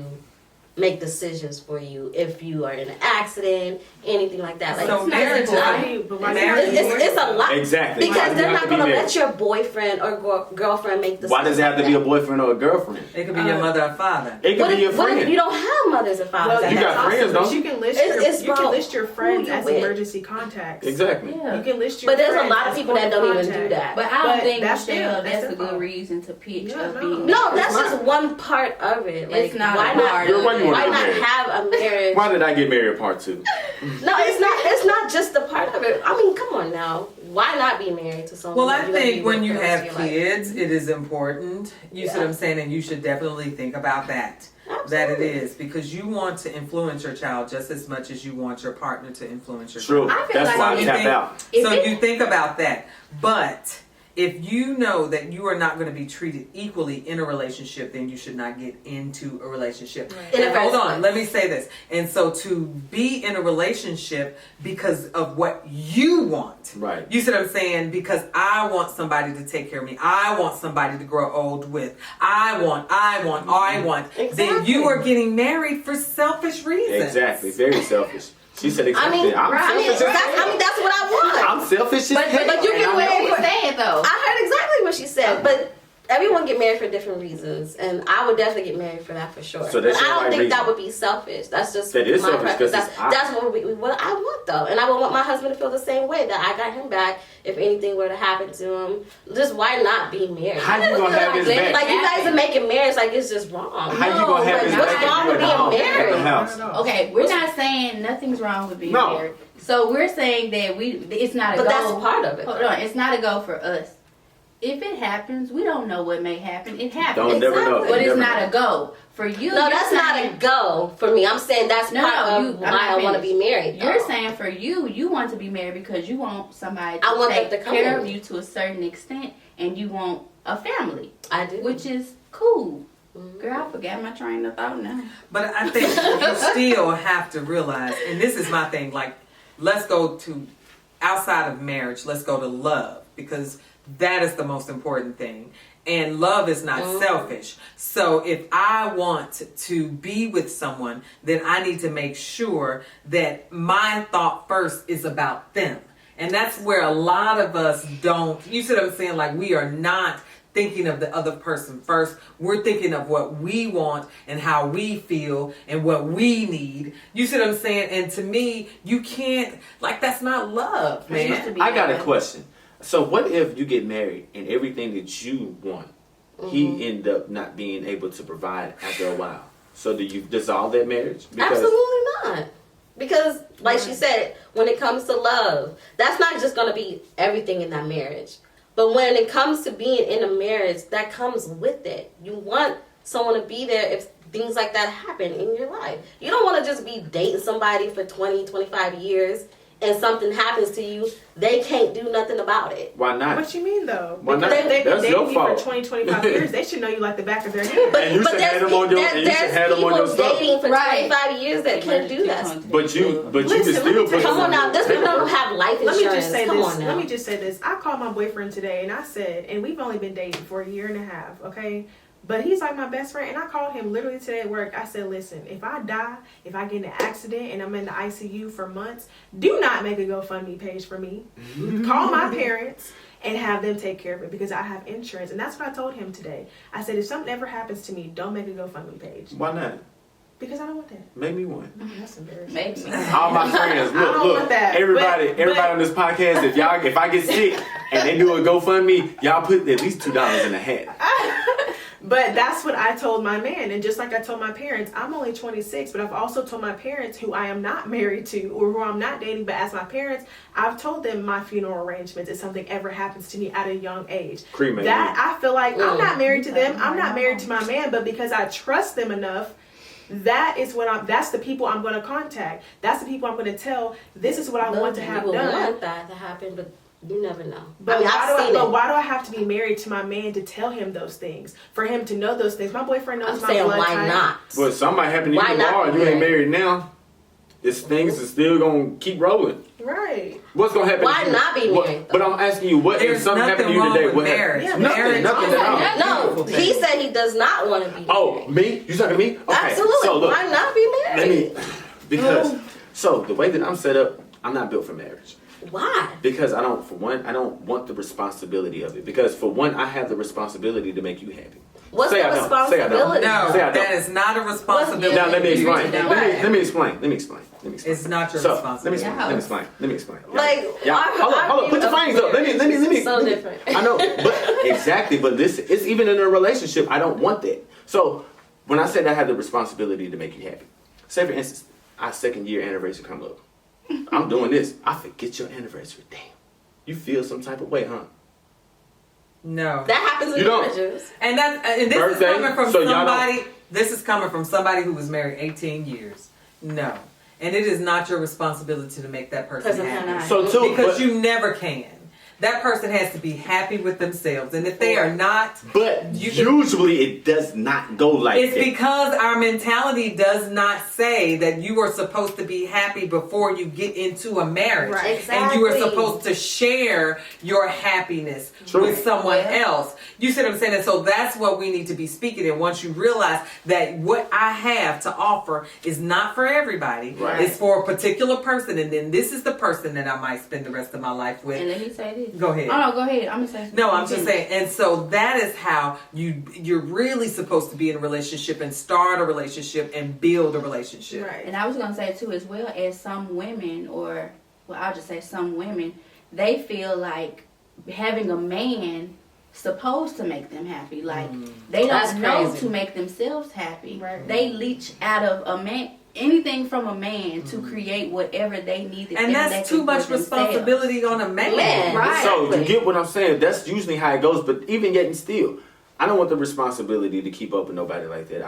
S2: make decisions for you if you are in an accident, anything like that. Like,
S4: So marriage is
S2: it's a lot.
S1: Exactly.
S2: Because they're not going to let your boyfriend or girlfriend make decisions.
S1: Why does it have to be a boyfriend or a girlfriend?
S4: It could be your mother or father.
S1: It could be your
S2: What if
S1: friend.
S2: you don't have mothers and fathers?
S1: Well, you got friends, don't you?
S5: You can list you can list your friends as emergency contacts.
S1: Exactly.
S3: Yeah.
S5: You can list your
S2: But there's a
S5: friends
S2: lot of
S5: as
S2: people that don't even
S5: contact.
S2: do that.
S3: But I don't
S5: But
S3: think,
S5: that's
S3: Michelle,
S5: them.
S3: that's
S5: That's
S3: a
S5: their
S3: good
S5: fault.
S3: reason to pitch
S5: Yeah,
S3: of
S5: no.
S3: being
S2: No,
S3: married.
S2: that's just one part of it. Like,
S3: It's not
S2: why
S3: a
S2: not?
S3: part
S1: Girl, why you wanna
S2: Why
S1: get
S2: not
S1: married?
S2: have a marriage?
S1: Why did I get married part 2?
S2: No, it's not just the part of it. I mean, come on now. Why not be married to someone?
S4: Well,
S2: that
S4: I
S2: you're gonna be
S4: think when
S2: with
S4: you
S2: for the rest
S4: have
S2: of your life?
S4: kids, it is important. You see what I'm saying? And you should definitely think about that.
S2: Absolutely.
S4: That it is. Because you want to influence your child just as much as you want your partner to influence your
S1: True.
S4: child.
S3: I feel
S1: That's
S3: like
S1: why I
S4: you
S1: tap
S4: think-
S1: out.
S4: So you think about that. But if you know that you are not going to be treated equally in a relationship, then you should not get into a relationship.
S2: In the
S4: And hold
S2: first
S4: on,
S2: place.
S4: let me say this. And so to be in a relationship because of what you want.
S1: Right.
S4: You see what I'm saying? Because I want somebody to take care of me. I want somebody to grow old with. I want. Then
S2: Exactly.
S4: you are getting married for selfish reasons.
S1: Exactly. Very selfish. She said
S2: I
S1: exactly.
S2: mean,
S1: I'm selfish.
S2: that's what I want.
S1: I'm selfish as
S2: But you
S1: and
S2: can
S1: I
S2: wear
S1: know
S2: it
S1: it.
S2: for
S3: Say it though.
S2: I heard exactly what she said, but everyone get married for different reasons, and I would definitely get married for that for sure.
S1: So that's
S2: but I
S1: your
S2: don't
S1: right
S2: think that
S1: reason.
S2: would be selfish. That's just
S1: That is
S2: my
S1: selfish, 'cause
S2: preference.
S1: it's
S2: That's what I want though, and I would want my husband to feel the same way, that I got him back if anything were to happen to him. Just why not be married?
S1: How you gonna have his back?
S2: Like, you guys are making marriage like it's just wrong.
S1: How you gonna have his
S2: what's
S1: back
S2: wrong with
S1: if you
S2: being
S1: at the
S2: married?
S1: house?
S3: Okay, we're not saying nothing's wrong with being
S1: No.
S3: married. So we're saying that it's not a
S2: But
S3: goal.
S2: that's part of it.
S3: Hold on, it's not a goal for us. If it happens, we don't know what may happen. It happens.
S1: Don't never know.
S3: But it's
S1: Never
S3: not
S1: know.
S3: a goal. For you,
S2: No,
S3: you're
S2: that's not a
S3: saying-
S2: go for me. I'm saying that's
S3: No,
S2: part
S3: no,
S2: of
S3: you- I'm
S2: why
S3: not
S2: I want to
S3: finished.
S2: be married.
S3: You're
S2: though.
S3: saying for you want to be married because you want somebody to
S2: I want them
S3: take
S2: to come
S3: care
S2: with
S3: of
S2: me.
S3: you to a certain extent, and you want a family,
S2: I do.
S3: which is cool.
S2: Mhm.
S3: Girl, I forgot my train of thought now.
S4: But I think you still have to realize, and this is my thing, like, let's go to outside of marriage, let's go to love, because that is the most important thing. And love is not selfish. So if I want to be with someone, then I need to make sure that my thought first is about them. And that's where a lot of us don't, you see what I'm saying? Like, we are not thinking of the other person first. We're thinking of what we want and how we feel and what we need. You see what I'm saying? And to me, you can't, like, that's not love, man.
S1: I got a question. So what if you get married and everything that you want, he end up not being able to provide after a while? So do you dissolve that marriage?
S2: Absolutely not. Because, like she said, when it comes to love, that's not just going to be everything in that marriage. But when it comes to being in a marriage, that comes with it. You want someone to be there if things like that happen in your life. You don't want to just be dating somebody for 20, 25 years and something happens to you, they can't do nothing about it.
S1: Why not?
S5: What you mean though?
S1: Why not?
S5: Because they've been
S1: That's your
S5: dating you
S1: fault.
S5: for 20, 25 years. They should know you like the back of their hand.
S1: And you should have them on your- and you should have them on your
S2: there's
S1: stuff.
S2: people dating for
S3: Right.
S2: 25 years that can't do that.
S1: But you can
S5: Listen,
S1: still
S5: let me
S1: put
S5: tell you
S2: Come on now, this people don't
S1: paperwork.
S2: have life
S5: Let
S2: insurance.
S5: me just say
S2: Come
S5: this.
S2: on now.
S5: Let me just say this. I called my boyfriend today and I said, and we've only been dating for a year and a half, okay? But he's like my best friend, and I called him literally today at work. I said, listen, if I die, if I get in an accident and I'm in the ICU for months, do not make a GoFundMe page for me. Call my parents and have them take care of it because I have insurance. And that's what I told him today. I said, if something ever happens to me, don't make a GoFundMe page.
S1: Why not?
S5: Because I don't want that.
S1: Make me one.
S5: That's embarrassing.
S3: Maybe.
S1: All my friends,
S5: I don't
S1: look,
S5: want that.
S1: everybody
S5: But-
S1: on this podcast, if I get sick and they do a GoFundMe, y'all put at least $2 in the hat.
S5: But that's what I told my man. And just like I told my parents, I'm only 26, but I've also told my parents who I am not married to or who I'm not dating, but as my parents, I've told them my funeral arrangements if something ever happens to me at a young age.
S1: Cremate
S5: That
S1: me.
S5: I feel like I'm not married to them. I'm not married to my man, but because I trust them enough, that's the people I'm going to contact. That's the people I'm going to tell, this is what I want to have
S2: People
S5: done.
S2: want that to happen, but You never know.
S5: But,
S2: I've seen it.
S5: why do I have to be married to my man to tell him those things? For him to know those things. My boyfriend knows
S2: I'm
S5: my
S2: saying,
S5: blood
S2: why
S5: type.
S2: not?
S1: But something might happen to
S2: Why
S1: you
S2: not
S1: tomorrow.
S2: be
S1: You ain't
S2: married?
S1: married now. This things is still gonna keep rolling.
S5: Right.
S1: What's gonna happen?
S2: Why
S1: to you?
S2: not be married,
S1: But I'm asking you, what if
S4: There's
S1: something happened to you
S4: nothing
S1: today?
S4: wrong
S1: What
S4: with
S1: happened?
S4: marriage.
S5: Yeah,
S1: Nothing.
S4: Marriage
S1: Nothing
S4: is
S1: at all.
S4: a
S2: No,
S4: beautiful thing.
S2: he said he does not want to be married.
S1: Oh, me? You talking to me? Okay.
S2: Absolutely.
S1: So look,
S2: Why not be
S1: let
S2: married?
S1: me, because so the way that I'm set up, I'm not built for marriage.
S2: Why?
S1: Because I don't want the responsibility of it. Because for one, I have the responsibility to make you happy.
S2: What's
S1: Say
S2: the
S1: I don't. Say I don't.
S2: responsibility?
S4: No,
S1: Say I don't.
S4: that is not a responsibility.
S1: Now let me explain.
S2: What?
S1: Let me explain.
S4: It's not your
S1: So,
S4: responsibility.
S1: Let me explain.
S2: Like,
S1: Yeah. Hold on. Put your fingers up. Let me.
S2: So different.
S1: I know, but exactly. But listen, it's even in a relationship. I don't want that. So when I said I had the responsibility to make you happy, say for instance, our 2nd year anniversary come up. I'm doing this. I forget your anniversary. Damn. You feel some type of way, huh?
S4: No.
S2: That happens in
S1: You don't.
S2: marriages.
S4: And this
S1: Birthday,
S4: is coming from
S1: so y'all
S4: somebody. This is coming from somebody who was married 18 years. No, and it is not your responsibility to make that person
S3: Person
S4: happy.
S3: cannot.
S1: So too,
S4: Because
S1: but,
S4: you never can. That person has to be happy with themselves, and if they are not,
S1: but
S4: you can-
S1: usually it does not go like
S4: it's
S1: that.
S4: because our mentality does not say that you are supposed to be happy before you get into a marriage.
S5: Right.
S4: And you are
S2: Exactly.
S4: supposed to share your happiness
S1: True.
S4: with someone
S2: Yeah.
S4: else. You see what I'm saying? And so that's what we need to be speaking. And once you realize that what I have to offer is not for everybody,
S1: Right.
S4: it's for a particular person, and then this is the person that I might spend the rest of my life with.
S3: And let me say this.
S4: Go ahead.
S3: Oh no, go ahead. I'm gonna say.
S4: No, I'm just saying, and so that is how you're really supposed to be in a relationship and start a relationship and build a relationship.
S5: Right.
S3: And I was gonna say too, as well as some women, or well, I'll just say some women, they feel like having a man supposed to make them happy. Like they
S2: That's
S3: don't know
S2: crazy.
S3: to make themselves happy.
S5: Right.
S3: They leech out of a man anything from a man to create whatever they need. to
S4: And
S3: feel
S4: that's
S3: they
S4: too
S3: can
S4: much
S3: for themselves.
S4: responsibility on a man.
S2: Man.
S3: Right.
S1: So you get what I'm saying? That's usually how it goes. But even yet and still, I don't want the responsibility to keep up with nobody like that.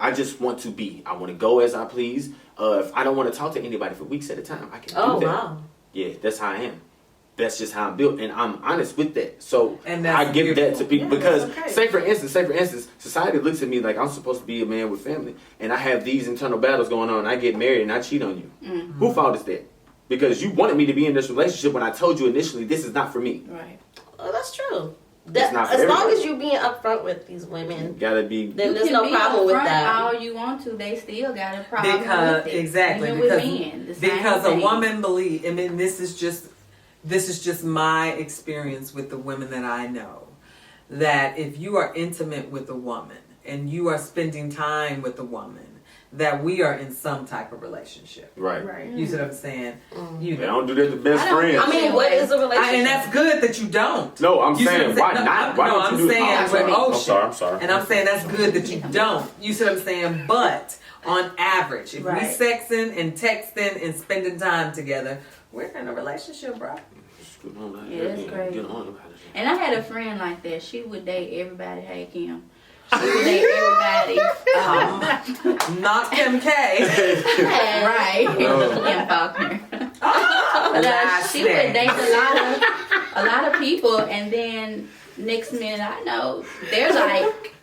S1: I just want to be. I want to go as I please. If I don't want to talk to anybody for weeks at a time, I can
S2: Oh,
S1: do that.
S2: wow.
S1: Yeah, that's how I am. That's just how I'm built, and I'm honest with that. So
S4: And that's
S1: I give that
S4: beautiful.
S1: to people
S5: Yeah,
S1: because,
S5: that's okay.
S1: say for instance, society looks at me like I'm supposed to be a man with family, and I have these internal battles going on. And I get married and I cheat on you. Who fault is that? Because you wanted me to be in this relationship when I told you initially this is not for me.
S3: Right.
S2: Oh, that's true.
S1: It's not for
S2: As long
S1: everybody.
S2: as you're being upfront with these
S1: You
S2: women,
S1: gotta be.
S2: then
S3: You
S2: there's
S3: can
S2: no
S3: be
S2: problem with
S3: upfront
S2: that.
S3: all you want to, they still got a problem
S4: Because
S3: with it.
S4: exactly
S3: Even
S4: because
S3: with men, the same
S4: because a
S3: thing.
S4: woman believe. I mean, this is just my experience with the women that I know. That if you are intimate with a woman and you are spending time with a woman, that we are in some type of relationship.
S1: Right.
S5: Right.
S4: You see what I'm saying? You
S1: They
S4: know.
S1: don't do that to best
S3: I don't-
S1: friends.
S2: I mean, what is a relationship?
S4: And that's good that you don't.
S1: No, I'm
S4: You see what
S1: saying, why
S4: No,
S1: not? Why
S4: no,
S1: don't
S4: I'm
S1: you do
S4: saying
S1: I'm
S4: with
S1: sorry.
S4: Ocean.
S1: I'm sorry.
S4: And I'm saying that's good that you don't. You see what I'm saying? But on average, if we
S3: Right.
S4: sexing and texting and spending time together, we're in a relationship, bro.
S3: Yeah, that's crazy. And I had a friend like that. She would date everybody. Hey, Kim. She would date everybody.
S4: Not Kim K.
S3: Right.
S1: No.
S3: Kim Faulkner.
S4: Last
S3: She would
S4: name.
S3: date a lot of people, and then next minute I know they're like,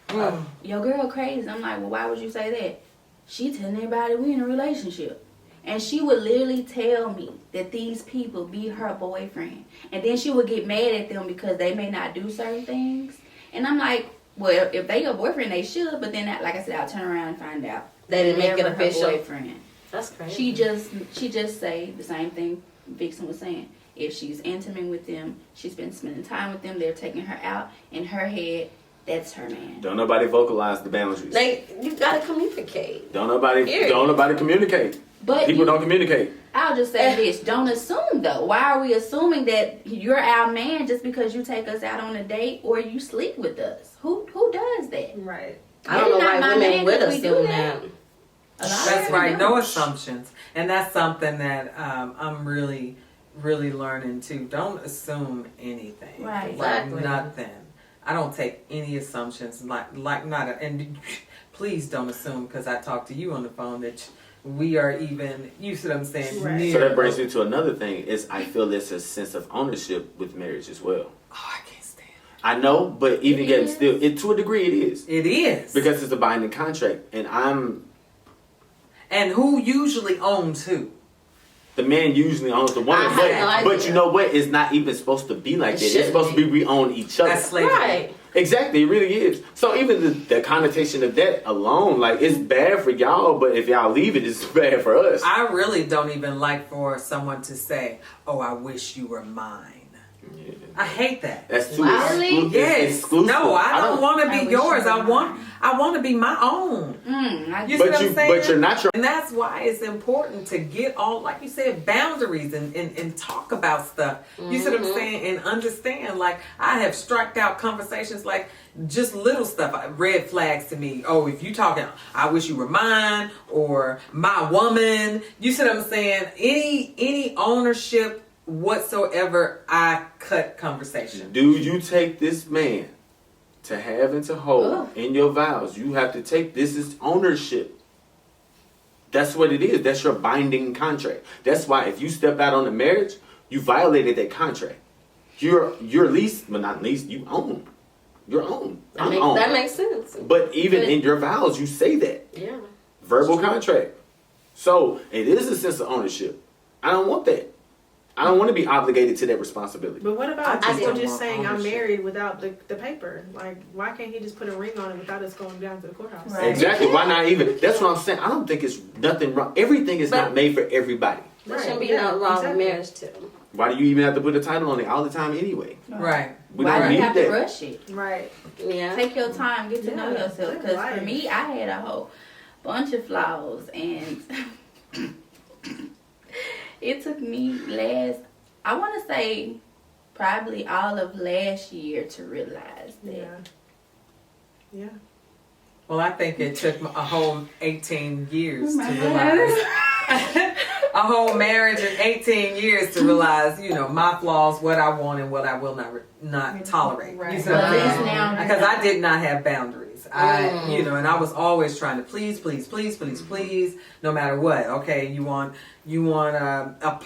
S3: "Your girl crazy." I'm like, "Well, why would you say that?" She telling everybody we in a relationship. And she would literally tell me that these people be her boyfriend. And then she would get mad at them because they may not do certain things. And I'm like, well, if they your boyfriend, they should. But then, like I said, I'll turn around and find out.
S2: They didn't make it
S3: Never her
S2: official.
S3: boyfriend.
S2: That's crazy.
S3: She just say the same thing Vixen was saying. If she's intimate with them, she's been spending time with them, they're taking her out. In her head, that's her man.
S1: Don't nobody vocalize the boundaries.
S2: You gotta communicate.
S1: Don't nobody
S2: Period.
S1: communicate.
S3: But
S1: People don't communicate.
S3: I'll just say this. Don't assume, though. Why are we assuming that you're our man just because you take us out on a date or you sleep with us? Who does that?
S5: Right.
S2: I don't know
S3: You're
S2: why
S3: not my
S2: women
S3: man
S2: would
S3: if we do
S2: assume
S3: that.
S2: that.
S3: A lot of
S4: That's
S3: women
S4: right.
S3: do.
S4: No assumptions. And that's something that I'm really, really learning too. Don't assume anything.
S3: Right.
S4: Like
S2: Exactly.
S4: nothing. I don't take any assumptions. And please don't assume because I talked to you on the phone that we are even, you see what I'm saying?
S5: Right.
S4: Near.
S1: So that brings me to another thing, is I feel there's a sense of ownership with marriage as well.
S4: Oh, I can't stand it.
S1: I know, but even yet still, to a degree it is.
S4: It is.
S1: Because it's a binding contract. And
S4: who usually owns who?
S1: the man usually owns the woman. But you know what? It's not even supposed to be like that. It's supposed to be we own each other.
S4: That's slavery.
S2: Right.
S1: Exactly, it really is. So even the connotation of that alone, like, it's bad for y'all, but if y'all leave it, it's bad for us.
S4: I really don't even like for someone to say, "Oh, I wish you were mine."
S1: Yeah.
S4: I hate that.
S1: That's too
S2: Really?
S4: Yes.
S1: exclusive.
S4: No, I don't want to
S3: I
S4: be
S3: wish
S4: yours.
S3: you were
S4: I want to be my own. You see what I'm saying?
S1: But you're not your.
S4: And that's why it's important to get all, like you said, boundaries and talk about stuff. You see what I'm saying? And understand, like, I have struck out conversations like just little stuff, red flags to me. Oh, if you talking, I wish you were mine, or my woman. You see what I'm saying? Any ownership whatsoever, I cut conversation.
S1: Do you take this man to have and to hold in your vows? You have to take this as ownership. That's what it is. That's your binding contract. That's why if you step out on the marriage, you violated that contract. You're least, but not least, you own. You're own.
S2: That makes sense.
S1: But even in your vows, you say that.
S2: Yeah.
S1: Verbal contract. So it is a sense of ownership. I don't want that. I don't want to be obligated to that responsibility.
S5: But what about
S4: I
S5: people
S4: don't
S5: just
S4: want
S5: saying I'm
S4: ownership.
S5: married without the paper? Like, why can't he just put a ring on it without us going down to the courthouse?
S3: Right.
S1: Exactly. Why not even? That's what I'm saying. I don't think it's nothing wrong. Everything is not made for everybody.
S2: There shouldn't be nothing wrong with marriage too.
S1: Why do you even have to put a title on it all the time anyway?
S4: Right.
S1: We
S3: Why
S1: don't
S3: do you
S1: need
S3: have to
S1: that.
S3: rush it?
S5: Right.
S2: Yeah.
S3: Take your time, get to know
S5: Yeah,
S3: yourself.
S5: live
S3: Because
S5: life.
S3: for me, I had a whole bunch of flaws, and it took me I want to say, probably all of last year to realize that.
S5: Yeah. Yeah.
S4: Well, I think it took a whole 18 years to realize. A whole marriage in 18 years to realize, my flaws, what I want and what I will not tolerate.
S5: Right.
S4: You see what I'm
S3: But at
S4: saying?
S3: least now,
S4: Because I did not have boundaries. And I was always trying to please, no matter what. Okay, you want a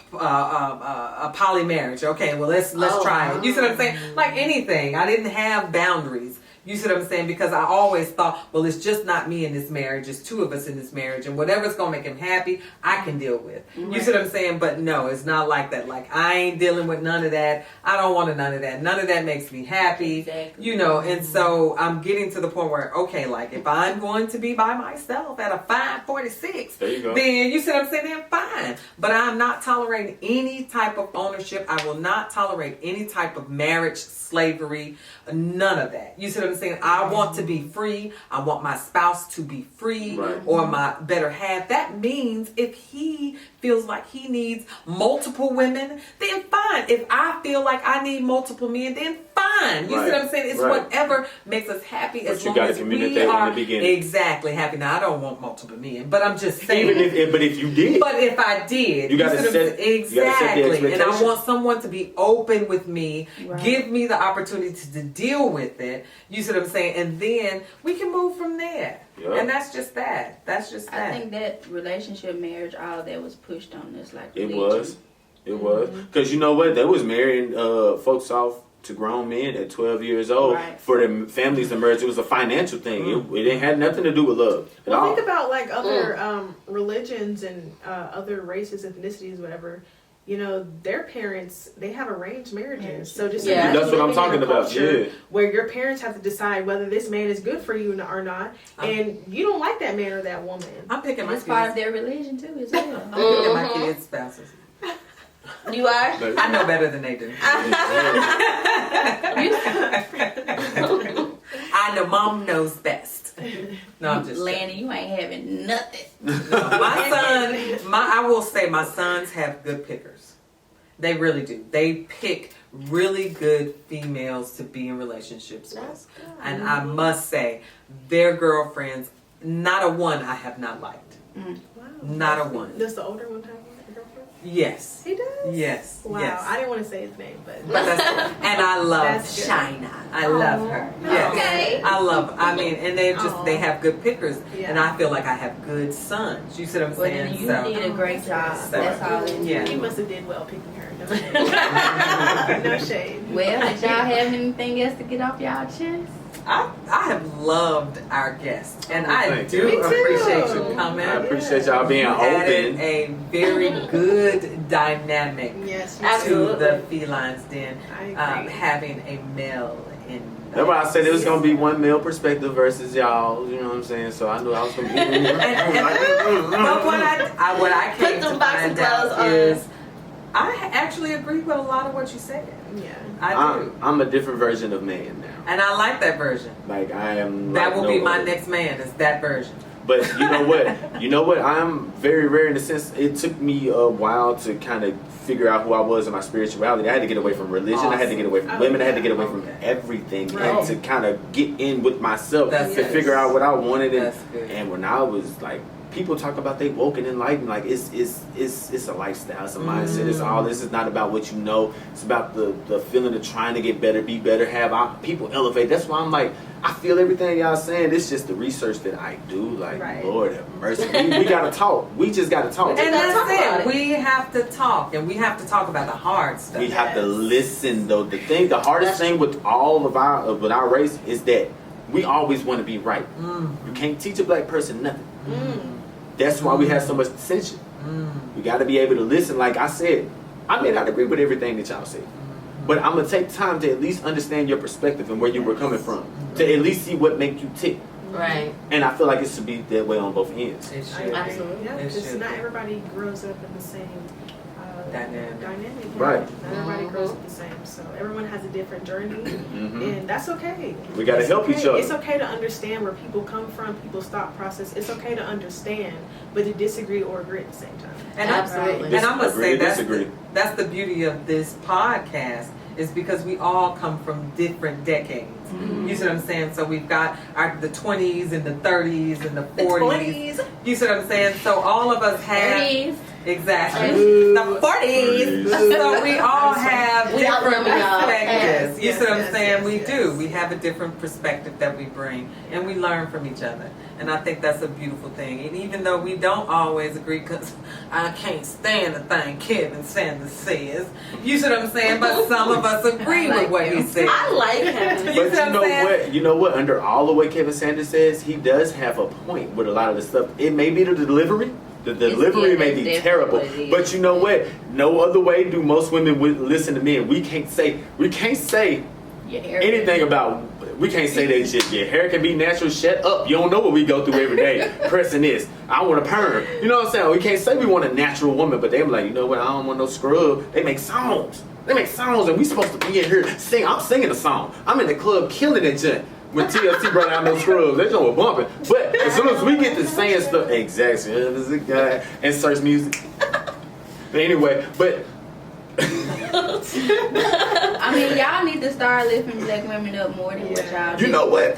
S4: poly marriage. Okay, well let's try it. You see what I'm saying? Like anything, I didn't have boundaries. You see what I'm saying? Because I always thought, well, it's just not me in this marriage. It's two of us in this marriage. And whatever's going to make him happy, I can deal with.
S3: Right.
S4: You see what I'm saying? But no, it's not like that. Like, I ain't dealing with none of that. I don't want none of that. None of that makes me happy.
S3: Exactly.
S4: And so I'm getting to the point where, okay, like, if I'm going to be by myself at a fine 46,
S1: There you go.
S4: then you see what I'm saying? Then fine. But I'm not tolerating any type of ownership. I will not tolerate any type of marriage, slavery, none of that. You see what I'm saying? I want to be free. I want my spouse to be free,
S1: Right.
S4: or my better half. That means if he feels like he needs multiple women, then fine. If I feel like I need multiple men, then fine. You see what I'm saying? It's whatever makes us happy,
S1: But
S4: as
S1: you
S4: long
S1: gotta
S4: as
S1: communicate
S4: we
S1: in the
S4: are
S1: beginning.
S4: exactly happy. Now, I don't want multiple men, but I'm just saying.
S1: But if you did,
S4: But if I did,
S1: You gotta
S4: see what I'm
S1: set-
S4: saying?
S1: you gotta set the
S4: Exactly. And I
S1: expectation.
S4: want someone to be open with me,
S3: Right.
S4: give me the opportunity to deal with it. You see what I'm saying? And then we can move from there.
S1: Yeah.
S4: And that's just that. That's just that.
S3: I think that relationship, marriage, all that was pushed on us like
S1: it
S3: religion.
S1: was. It was. Because you know what? They was marrying folks off to grown men at 12 years old
S3: Right.
S1: for their families to merge. It was a financial thing. It didn't have nothing to do with love at
S5: Well,
S1: all.
S5: think about like other religions and other races, ethnicities, whatever. Their parents, they have arranged marriages. So just
S2: Yeah.
S5: imagine
S1: That's what I'm
S5: living in a
S1: talking about,
S5: culture
S1: yeah.
S5: where your parents have to decide whether this man is good for you or not, and you don't like that man or that woman.
S4: I'm picking my
S3: It's part of
S4: kids.
S3: their religion too, as well.
S4: I'm picking my kids' spouses.
S2: You are?
S4: I know better than they do. I know mom knows best. No, I'm just
S3: Lanny, you ain't having nothing.
S4: I will say my sons have good pickers. They really do. They pick really good females to be in relationships with.
S2: That's good.
S4: And I must say, their girlfriends, not a one I have not liked.
S5: Wow.
S4: Not a one.
S5: Does the older one have a girlfriend?
S4: Yes.
S5: He does?
S4: Yes.
S5: Wow.
S4: Yes.
S5: I didn't want to say his name, but.
S4: And I love
S5: That's good.
S4: Shina. I love her. Yes.
S2: Okay.
S4: I love. I mean, and they have good pickers,
S5: Yeah.
S4: and I feel like I have good sons. You see what I'm
S3: Well,
S4: saying?
S3: then you
S4: So
S3: did a great job.
S4: So,
S3: That's all it is.
S4: yeah.
S5: He must have did well picking her. No shade.
S3: Well, did y'all have anything else to get off y'all chest?
S4: I have loved our guests, and I
S1: Thank
S4: do
S1: you.
S5: Me too.
S4: appreciate you coming.
S1: I appreciate y'all being
S4: You added
S1: open.
S4: a very good dynamic
S5: Yes,
S4: to
S2: Absolutely.
S4: the Felines Den,
S5: I agree.
S4: having a male in.
S1: That's why I said it was gonna be one male perspective versus y'all. You know what I'm saying? So I knew I was gonna be.
S4: But what I
S2: Put
S4: came
S2: them
S4: to
S2: box
S4: find
S2: of gloves
S4: out
S2: on.
S4: is, I actually agree with a lot of what you said.
S5: Yeah.
S4: I do,
S1: I'm a different version of man now.
S4: and I like that version.
S1: Like I am.
S4: That
S1: like
S4: will
S1: no
S4: be my
S1: other.
S4: next man. Is that version?
S1: But you know what? You know what? I'm very rare in the sense it took me a while to kind of figure out who I was in my spirituality. I had to get away from religion. I had to get away from women. I had to get away from everything
S5: Right.
S1: and to kind of get in with myself
S4: That's
S1: to
S4: good.
S1: figure out what I wanted.
S4: That's good.
S1: And when I was like, people talk about they woke and enlightened. Like it's a lifestyle. It's a mindset. It's all. This is not about what you know. It's about the feeling of trying to get better, be better, have people elevate. That's why I'm like, I feel everything y'all saying. It's just the research that I do. Like,
S5: Right.
S1: Lord have mercy. We gotta talk. We just gotta talk.
S4: And
S2: gotta talk about
S4: that's
S2: it.
S4: it. We have to talk, and we have to talk about the hard stuff.
S1: We have to listen though. The hardest thing with all of our race is that we always want to be right. You can't teach a black person nothing. That's why we have so much dissension. We got to be able to listen. Like I said, I may not agree with everything that y'all say, but I'm gonna take time to at least understand your perspective and where you were coming from, to at least see what make you tick.
S2: Right.
S1: And I feel like it should be that way on both ends.
S4: It
S5: I
S4: should.
S5: agree.
S2: Absolutely.
S5: Yeah,
S4: It
S5: it's
S4: should
S5: not
S4: be.
S5: everybody grows up in the same
S4: Dynamic.
S5: dynamic.
S1: Right.
S5: Not everybody grows up the same. So everyone has a different journey, and that's okay.
S1: We gotta
S5: It's
S1: help
S5: okay.
S1: each other.
S5: It's okay to understand where people come from, people's thought process. It's okay to understand, but to disagree or agree at the same time.
S4: And
S2: Absolutely.
S4: And I must
S1: Agree
S4: say
S1: to
S4: that's
S1: disagree.
S4: that's the beauty of this podcast, is because we all come from different decades. You see what I'm saying? So we've got the 20s and the 30s and the 40s. You see what I'm saying? So all of us have
S3: 30s.
S4: exactly the 40s. So we all have
S2: We
S4: different
S2: outnumber y'all.
S4: perspectives. You see what I'm
S5: Yes,
S4: saying? We
S5: yes.
S4: do. We have a different perspective that we bring, and we learn from each other. And I think that's a beautiful thing. And even though we don't always agree, because I can't stand the thing Kevin Sanders says, you see what I'm saying? But some of us agree with what he says.
S2: I like him.
S1: But
S4: You
S1: you
S4: see what I'm
S1: know
S4: saying?
S1: what? You know what? Under all the way Kevin Sanders says, he does have a point with a lot of the stuff. It may be the delivery. The delivery may be
S3: different
S1: terrible.
S3: what it is.
S1: But you know what? No other way do most women listen to men. We can't say
S3: Your hair
S1: anything about. We can't say that shit. Your hair can be natural. Shut up. You don't know what we go through every day. Pressing this. I want a perm. You know what I'm saying? We can't say we want a natural woman, but they're like, you know what? I don't want no scrub. They make songs. And we supposed to be in here sing. I'm singing a song. I'm in the club killing it, junk. When TLC brought out no scrubs, they just were bumping. But as soon as we get to saying stuff, exactly, there's a guy and search music. But anyway, but
S3: I mean, y'all need to start lifting black women up more than what y'all do.
S1: you know what?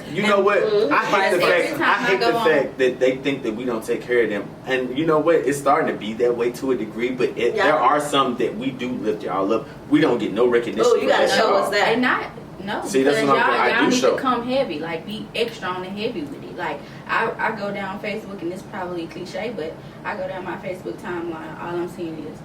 S1: I hate the
S3: Every
S1: fact.
S3: time
S1: I
S3: I
S1: hate
S3: go
S1: the
S3: on-
S1: fact that they think that we don't take care of them. And you know what? It's starting to be that way to a degree. But there are some that we do lift y'all up. We don't get no recognition.
S2: Oh, you
S1: for
S2: gotta
S1: that,
S2: show
S1: y'all.
S2: us that.
S3: And not no,
S1: See, that's
S3: because
S1: what I
S3: y'all
S1: do
S3: need
S1: show.
S3: to come heavy, like be extra on the heavy with it. Like I go down Facebook, and it's probably cliche, but I go down my Facebook timeline. All I'm seeing is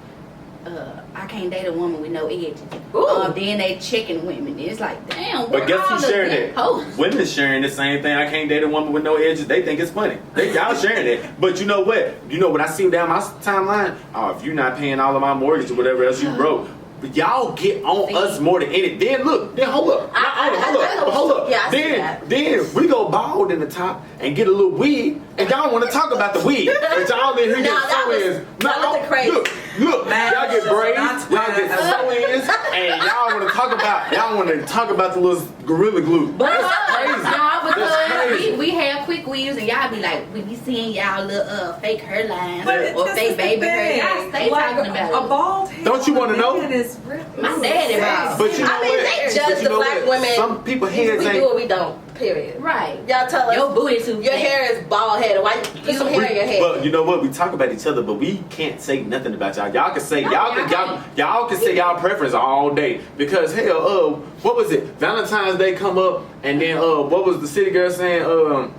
S3: I can't date a woman with no edges. Then they checking women. It's like, damn.
S1: But guess who's sharing
S3: that?
S1: it?
S3: Posts?
S1: Women is sharing the same thing. I can't date a woman with no edges. They think it's funny. Y'all sharing it. But you know what? You know what I see down my timeline? Oh, if you're not paying all of my mortgage or whatever else you broke. But y'all get on us more than any. Then look. Then hold up. Hold up.
S2: Yeah, I see that.
S1: Then we go bald in the top and get a little wig. And y'all want to talk about the wig. But y'all in here get sew-ins.
S2: that was the crazy.
S1: Look.
S4: Man,
S1: Y'all get braids.
S4: not
S1: Y'all get sew-ins. And y'all want to talk about the little gorilla glue.
S3: But
S1: That's crazy.
S3: no,
S1: That's
S3: because
S1: crazy.
S3: we have quick weaves, and y'all be like, we be seeing y'all little fake hairlines
S4: But
S3: or
S4: this
S3: fake
S4: is the
S3: baby hair.
S4: thing.
S3: Y'all stay
S4: Like,
S3: talking about
S4: a
S3: it.
S4: bald head.
S1: Don't you wanna
S4: on a
S1: know?
S4: man is really
S3: My daddy bald.
S1: But you know
S2: I mean,
S1: what?
S2: they
S1: But
S2: judge
S1: you
S2: the
S1: know
S2: black
S1: what?
S2: women.
S1: Some people
S2: We
S1: heads
S2: do
S1: ain't.
S2: or we don't. Period.
S3: Right.
S2: Y'all tell us
S3: Your booty too
S2: your
S3: fat.
S2: hair is bald headed. Why you put some hair in your head?
S1: But you know what? We talk about each other, but we can't say nothing about y'all. Y'all can say y'all can say y'all preference all day because hell, what was it? Valentine's Day come up, and then what was the city girl saying?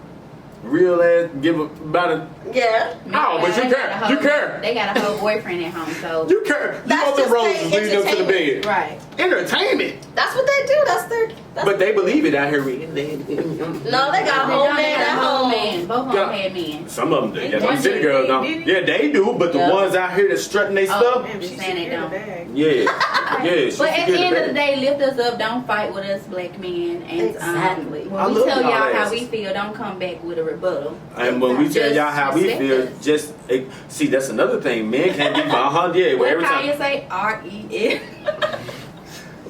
S1: Real ass give about a
S2: yeah.
S1: Oh, but you care. You care.
S3: They got a whole boyfriend at home, so
S1: You care. You
S2: That's
S1: want the
S2: just
S1: roses leading up to the bed.
S3: right.
S1: Entertainment.
S2: That's what they do. That's their.
S1: But they believe it out here.
S2: No, they got a whole man at home.
S3: Man. Both of them had men.
S1: Some of them do. Yeah,
S3: One
S1: them city
S3: did,
S1: girls
S3: did
S1: don't.
S3: he?
S1: Yeah, they do. But the
S3: Yeah.
S1: ones out here that strutting they stuff.
S5: Damn,
S3: Just
S5: she
S3: saying it
S5: secured the
S3: don't.
S5: bag.
S1: Yeah. Yeah.
S3: But at the end of the day, lift us up. Don't fight with us, black men. And
S2: Exactly.
S3: when
S1: I
S3: we
S1: love
S3: tell
S1: y'all
S3: y'all how
S1: asses.
S3: we feel, don't come back with a rebuttal.
S1: And when we tell
S3: Just
S1: y'all how we
S3: respect
S1: feel,
S3: us.
S1: just see that's another thing. Men can't be behind. Yeah,
S3: What
S1: every
S3: Kanye
S1: time
S3: say? R-E-F.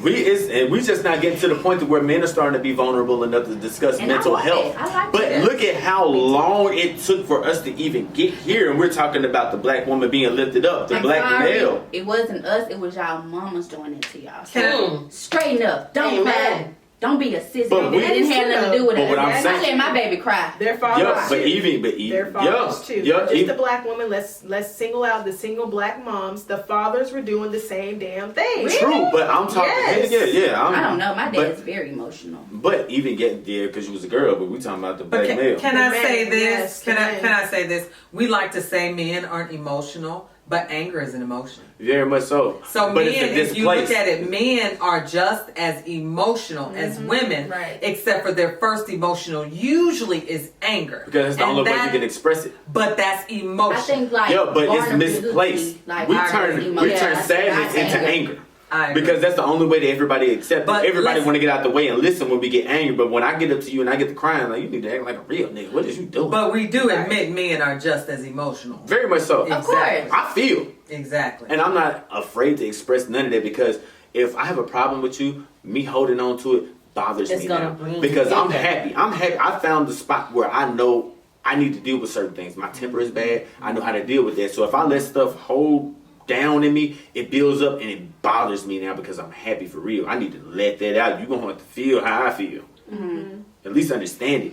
S1: we just not getting to the point to where men are starting to be vulnerable enough to discuss
S3: And
S1: mental
S3: I like
S1: health.
S3: it. I like
S1: But
S3: that.
S1: look at how long it took for us to even get here, and we're talking about the black woman being lifted up, the
S3: I'm
S1: black
S3: sorry,
S1: male.
S3: It wasn't us. It was y'all mamas doing it to y'all. So
S2: Hmm.
S3: straighten up. Don't
S2: Amen.
S3: cry. Don't be a sissy.
S1: But we-
S3: It didn't have nothing to do with
S1: But
S3: us.
S1: what I'm
S3: I
S1: saying-
S3: let my baby cry.
S5: Their fathers
S1: Yeah,
S5: too.
S1: but even
S5: Their fathers too.
S1: yeah,
S5: Just
S1: even-
S5: the black woman. Let's single out the single black moms. The fathers were doing the same damn thing.
S1: True, but I'm talking.
S2: Yes.
S1: Yeah.
S3: I don't know. My
S1: but-
S3: dad's very emotional.
S1: But even getting there because you was a girl, but we talking about the
S4: But
S1: black male.
S4: can I
S5: The
S4: say
S5: man,
S4: this?
S5: yes,
S4: Can
S5: the
S4: I
S5: man.
S4: say this? We like to say men aren't emotional, but anger is an emotion.
S1: Very much so.
S4: So
S1: but
S4: men,
S1: it's
S4: if you look
S1: displaced.
S4: at it, men are just as emotional as women,
S5: Right.
S4: except for their first emotional usually is anger.
S1: Because that's the
S4: And
S1: only way you
S4: that-
S1: can express it.
S4: But that's emotion.
S3: I think like
S1: Yeah, but it's
S3: vulnerability,
S1: misplaced.
S3: Like
S1: we
S3: our
S1: turn
S3: emotion.
S1: sadness into anger.
S4: I agree.
S1: Because that's the only way that everybody accepts.
S4: But
S1: Everybody
S4: listen-
S1: want to get out the way and listen when we get angry. But when I get up to you and I get to crying, like you need to act like a real nigga. What is you doing?
S4: But we do admit men are just as emotional.
S1: Very much so.
S3: Of course.
S1: I feel.
S4: Exactly.
S1: And I'm not afraid to express none of that because if I have a problem with you, me holding on to it bothers
S2: It's
S1: me
S2: gonna
S1: now.
S2: bring
S1: Because
S2: you
S1: I'm
S2: down.
S1: happy. I found the spot where I know I need to deal with certain things. My temper is bad. I know how to deal with that. So if I let stuff hold down in me, it builds up and it bothers me now because I'm happy for real. I need to let that out. You're going to have to feel how I feel.
S3: Mm-hmm.
S1: At least understand it.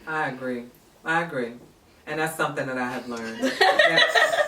S4: I agree. And that's something that I have learned.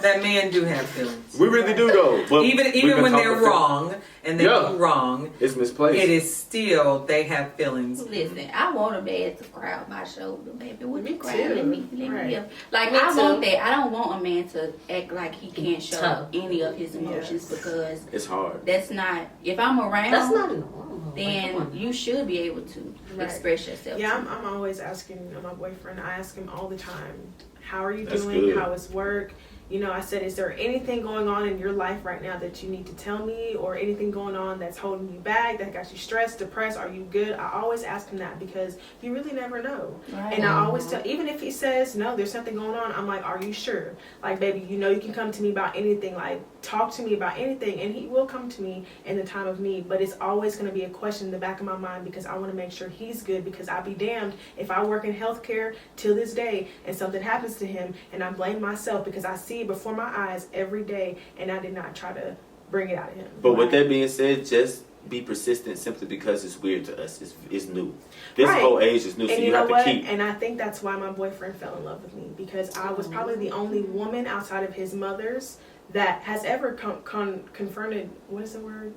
S4: that men do have feelings.
S1: We really do though. But
S4: Even
S1: we've been
S4: when they're
S1: talking-
S4: wrong and they
S1: Yeah.
S4: do wrong,
S1: It's misplaced.
S4: it is still they have feelings.
S3: Listen, I want a man to cry on my shoulder, baby. Would you cry?
S5: too.
S3: Let me
S5: Right.
S3: live. Like
S2: Me
S3: I
S2: too.
S3: want that. I don't want a man to act like he can't show
S2: Tough.
S3: any of his emotions because
S1: It's hard.
S3: that's not. If I'm around,
S2: That's not normal.
S3: then you should be able to
S5: Right.
S3: express yourself.
S5: Yeah, I'm always asking my boyfriend. I ask him all the time, "How are you
S1: That's
S5: doing?
S1: good.
S5: How is work?" You know, I said, "Is there anything going on in your life right now that you need to tell me, or anything going on that's holding you back, that got you stressed, depressed? Are you good?" I always ask him that because you really never know.
S3: Right.
S5: And I always tell, even if he says no, there's something going on, I'm like, "Are you sure? Like, baby, you know you can come to me about anything. Like, talk to me about anything." And he will come to me in the time of need, but it's always going to be a question in the back of my mind because I want to make sure he's good, because I'd be damned if I work in healthcare till this day and something happens to him and I blame myself because I see it before my eyes every day and I did not try to bring it out of him.
S1: But with that being said, just be persistent simply because it's weird to us. It's new. This
S5: Right.
S1: whole age is new, so
S5: And
S1: you
S5: know
S1: have to
S5: what?
S1: keep.
S5: And I think that's why my boyfriend fell in love with me, because I was probably the only woman outside of his mother's that has ever confronted, what is the word?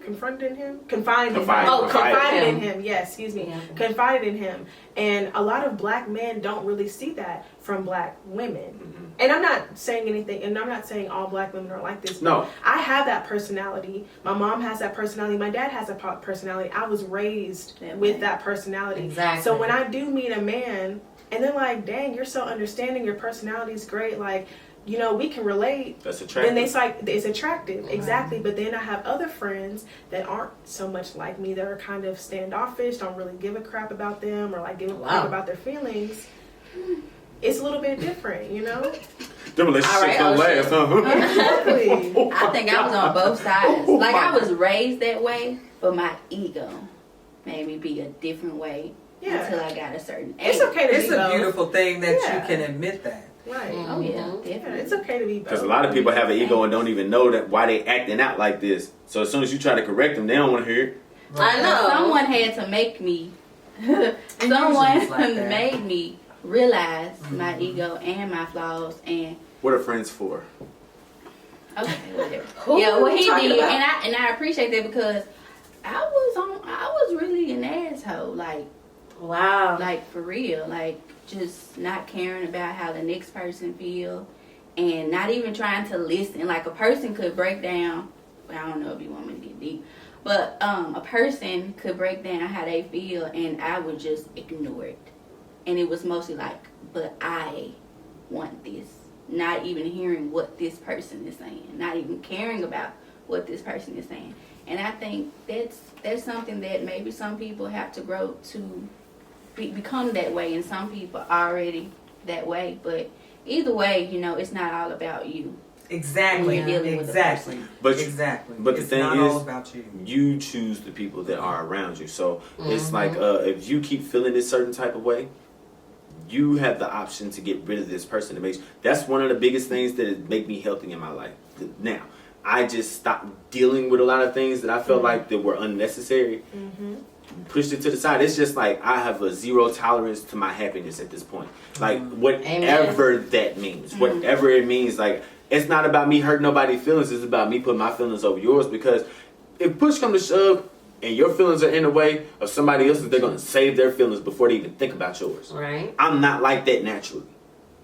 S5: Confronted him? Confided in him.
S1: Confided.
S5: Oh,
S1: Confided.
S5: confided in
S2: him.
S5: him. Yes, excuse me.
S2: Yeah.
S5: Confided in him. And a lot of black men don't really see that from black women.
S1: Mm-hmm.
S5: And I'm not saying anything, and I'm not saying all black women are like this.
S1: No.
S5: I have that personality. My mom has that personality. My dad has that personality. I was raised
S3: That
S5: with
S3: way.
S5: that personality.
S2: Exactly.
S5: So when I do meet a man, and they're like, "Dang, you're so understanding. Your personality's great. Like, you know, we can relate."
S1: That's
S5: Then
S1: attractive.
S5: it's like, it's attractive, exactly. But then I have other friends that aren't so much like me, that are kind of standoffish, don't really give a crap about them, or like give a crap
S2: Wow.
S5: about their feelings. It's a little bit different, you know.
S1: Them relationships
S2: All right,
S1: don't
S2: oh,
S1: last,
S2: shit.
S1: huh?
S5: Exactly.
S3: I think I was on both sides.
S1: Oh,
S3: Like
S1: my
S3: I was raised that way, but my ego made me be a different way
S5: Yeah.
S3: until I got a certain age.
S5: It's okay to
S4: It's
S5: be
S4: a
S5: both.
S4: beautiful thing that
S5: Yeah.
S4: you can admit that.
S5: Right.
S3: Oh yeah,
S2: Mhm.
S5: Yeah,
S3: definitely.
S5: it's okay to be both.
S1: Because a lot of people have an ego and don't even know that why they acting out like this. So as soon as you try to correct them, they don't want to hear it.
S2: I know.
S3: Someone had to make me someone
S4: like that.
S3: made me realize my ego and my flaws. And
S1: What are friends for?
S3: okay, whatever.
S2: Who
S3: Yeah,
S2: are
S3: what
S2: you
S3: he
S2: talking
S3: did,
S2: about?
S3: and I appreciate that because I was really an asshole,
S2: Wow.
S3: like for real, like just not caring about how the next person feel, and not even trying to listen. Like a person could break down. Well, I don't know if you want me to get deep, but a person could break down how they feel, and I would just ignore it. And it was mostly like, but I want this. Not even hearing what this person is saying. Not even caring about what this person is saying. And I think that's something that maybe some people have to grow to become that way. And some people are already that way. But either way, it's not all about you.
S4: Exactly.
S3: When you're dealing with a
S4: Exactly.
S3: person.
S4: Exactly.
S1: But the
S4: it's
S1: thing
S4: not
S1: is,
S4: all about you.
S1: you choose the people that are around you. So it's like if you keep feeling this certain type of way, you have the option to get rid of this person. That's one of the biggest things that make me healthy in my life. Now, I just stopped dealing with a lot of things that I felt like that were unnecessary. Pushed it to the side. It's just like I have a zero tolerance to my happiness at this point. Like whatever that means, whatever it means. Like it's not about me hurting nobody's feelings. It's about me putting my feelings over yours. Because if push comes to shove, and your feelings are in the way of somebody else's, they're going to save their feelings before they even think about yours.
S2: Right.
S1: I'm not like that naturally.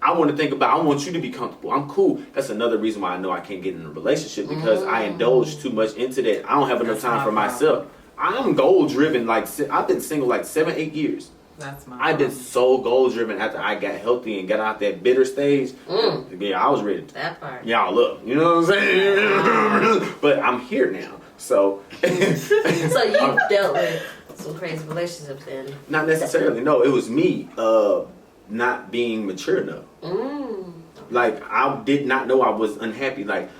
S1: I want you to be comfortable. I'm cool. That's another reason why I know I can't get in a relationship because I indulge too much into that. I don't have enough time for myself. I'm goal driven. Like I've been single like 7-8 years.
S4: That's my
S1: I've been so goal driven after I got healthy and got out that bitter stage. Yeah, I was ready to
S2: That part.
S1: y'all up. You know what I'm saying? But I'm here now. So
S2: So you dealt with some crazy relationships then?
S1: Not necessarily. No, it was me not being mature enough. Like I did not know I was unhappy. Like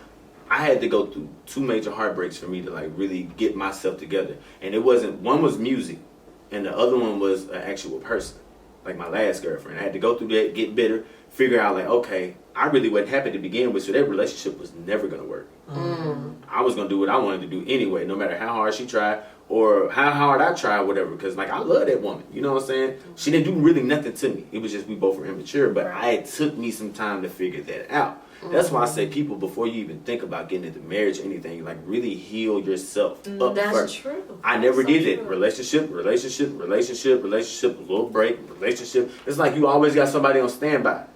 S1: I had to go through 2 major heartbreaks for me to like really get myself together. And it wasn't, one was music and the other one was an actual person. Like my last girlfriend. I had to go through that, get bitter, figure out like, okay, I really wasn't happy to begin with, so that relationship was never gonna work. I was gonna do what I wanted to do anyway, no matter how hard she tried or how hard I tried, whatever. Because like I love that woman, you know what I'm saying? She didn't do really nothing to me. It was just we both were immature, but it took me some time to figure that out. That's why I say people, before you even think about getting into marriage or anything, like really heal yourself up
S2: That's
S1: first.
S2: true.
S1: I never
S2: That's so
S1: did that.
S2: true.
S1: Relationship, little break, relationship. It's like you always got somebody on standby.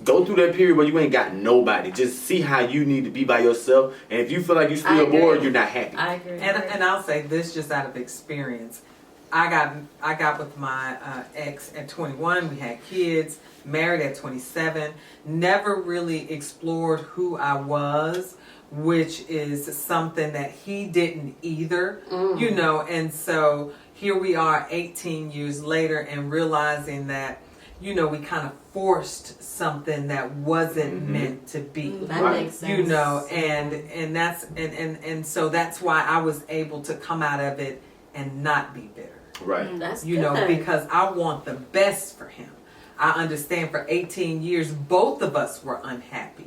S1: Go through that period where you ain't got nobody. Just see how you need to be by yourself. And if you feel like you're still bored, you're not happy.
S2: I agree.
S4: And I'll say this just out of experience. I got with my ex at 21. We had kids. Married at 27. Never really explored who I was, which is something that he didn't either. And so here we are 18 years later and realizing that we kind of forced something that wasn't meant to be.
S2: That makes sense.
S4: And that's and so that's why I was able to come out of it and not be bitter.
S1: Right.
S2: That's good.
S4: Because I want the best for him. I understand for 18 years both of us were unhappy.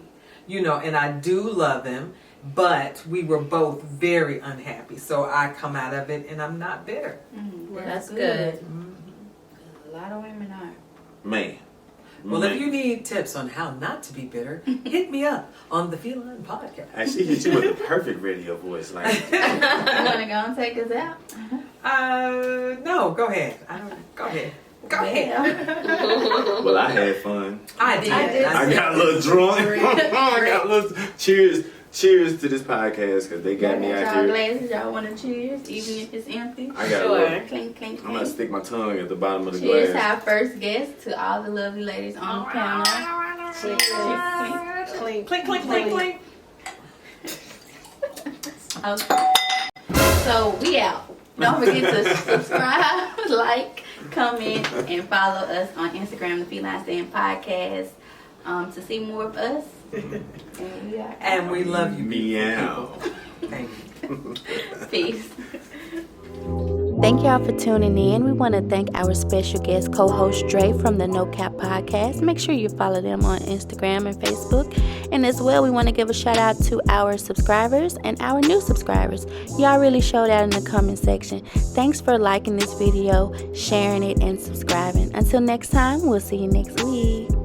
S4: And I do love him, but we were both very unhappy. So I come out of it and I'm not bitter.
S2: That's good.
S3: A lot of women are.
S1: Man.
S4: Well, if you need tips on how not to be bitter, hit me up on the Feline Podcast.
S1: Actually, hit you with the perfect radio voice. Like,
S3: You want to go and take us out?
S4: No, go ahead. Go ahead. Go ahead.
S1: well, I had fun.
S4: I did.
S1: I got a little drunk. I got a little cheers to this podcast because they got me out
S3: y'all
S1: here.
S3: glasses, y'all want to cheers, even if it's empty?
S1: I got a little.
S3: Clink, clink,
S1: I'm gonna
S3: clink.
S1: stick my tongue at the bottom of the
S3: Cheers to
S1: glass.
S3: our first guest, to all the lovely ladies on the panel. Cheers.
S5: Clink,
S4: Clink, clink, clink, clink.
S3: Okay. So we out. Don't forget to subscribe, like, comment, and follow us on Instagram, the Feline Stand Podcast, to see more of us. And we are out.
S4: And we love you.
S1: Meow.
S4: Thank you.
S3: Peace.
S6: Thank y'all for tuning in. We want to thank our special guest co-host Dre from the No Cap Podcast. Make sure you follow them on Instagram and Facebook. And as well, we want to give a shout out to our subscribers and our new subscribers. Y'all really showed out in the comment section. Thanks for liking this video, sharing it, and subscribing. Until next time, we'll see you next week.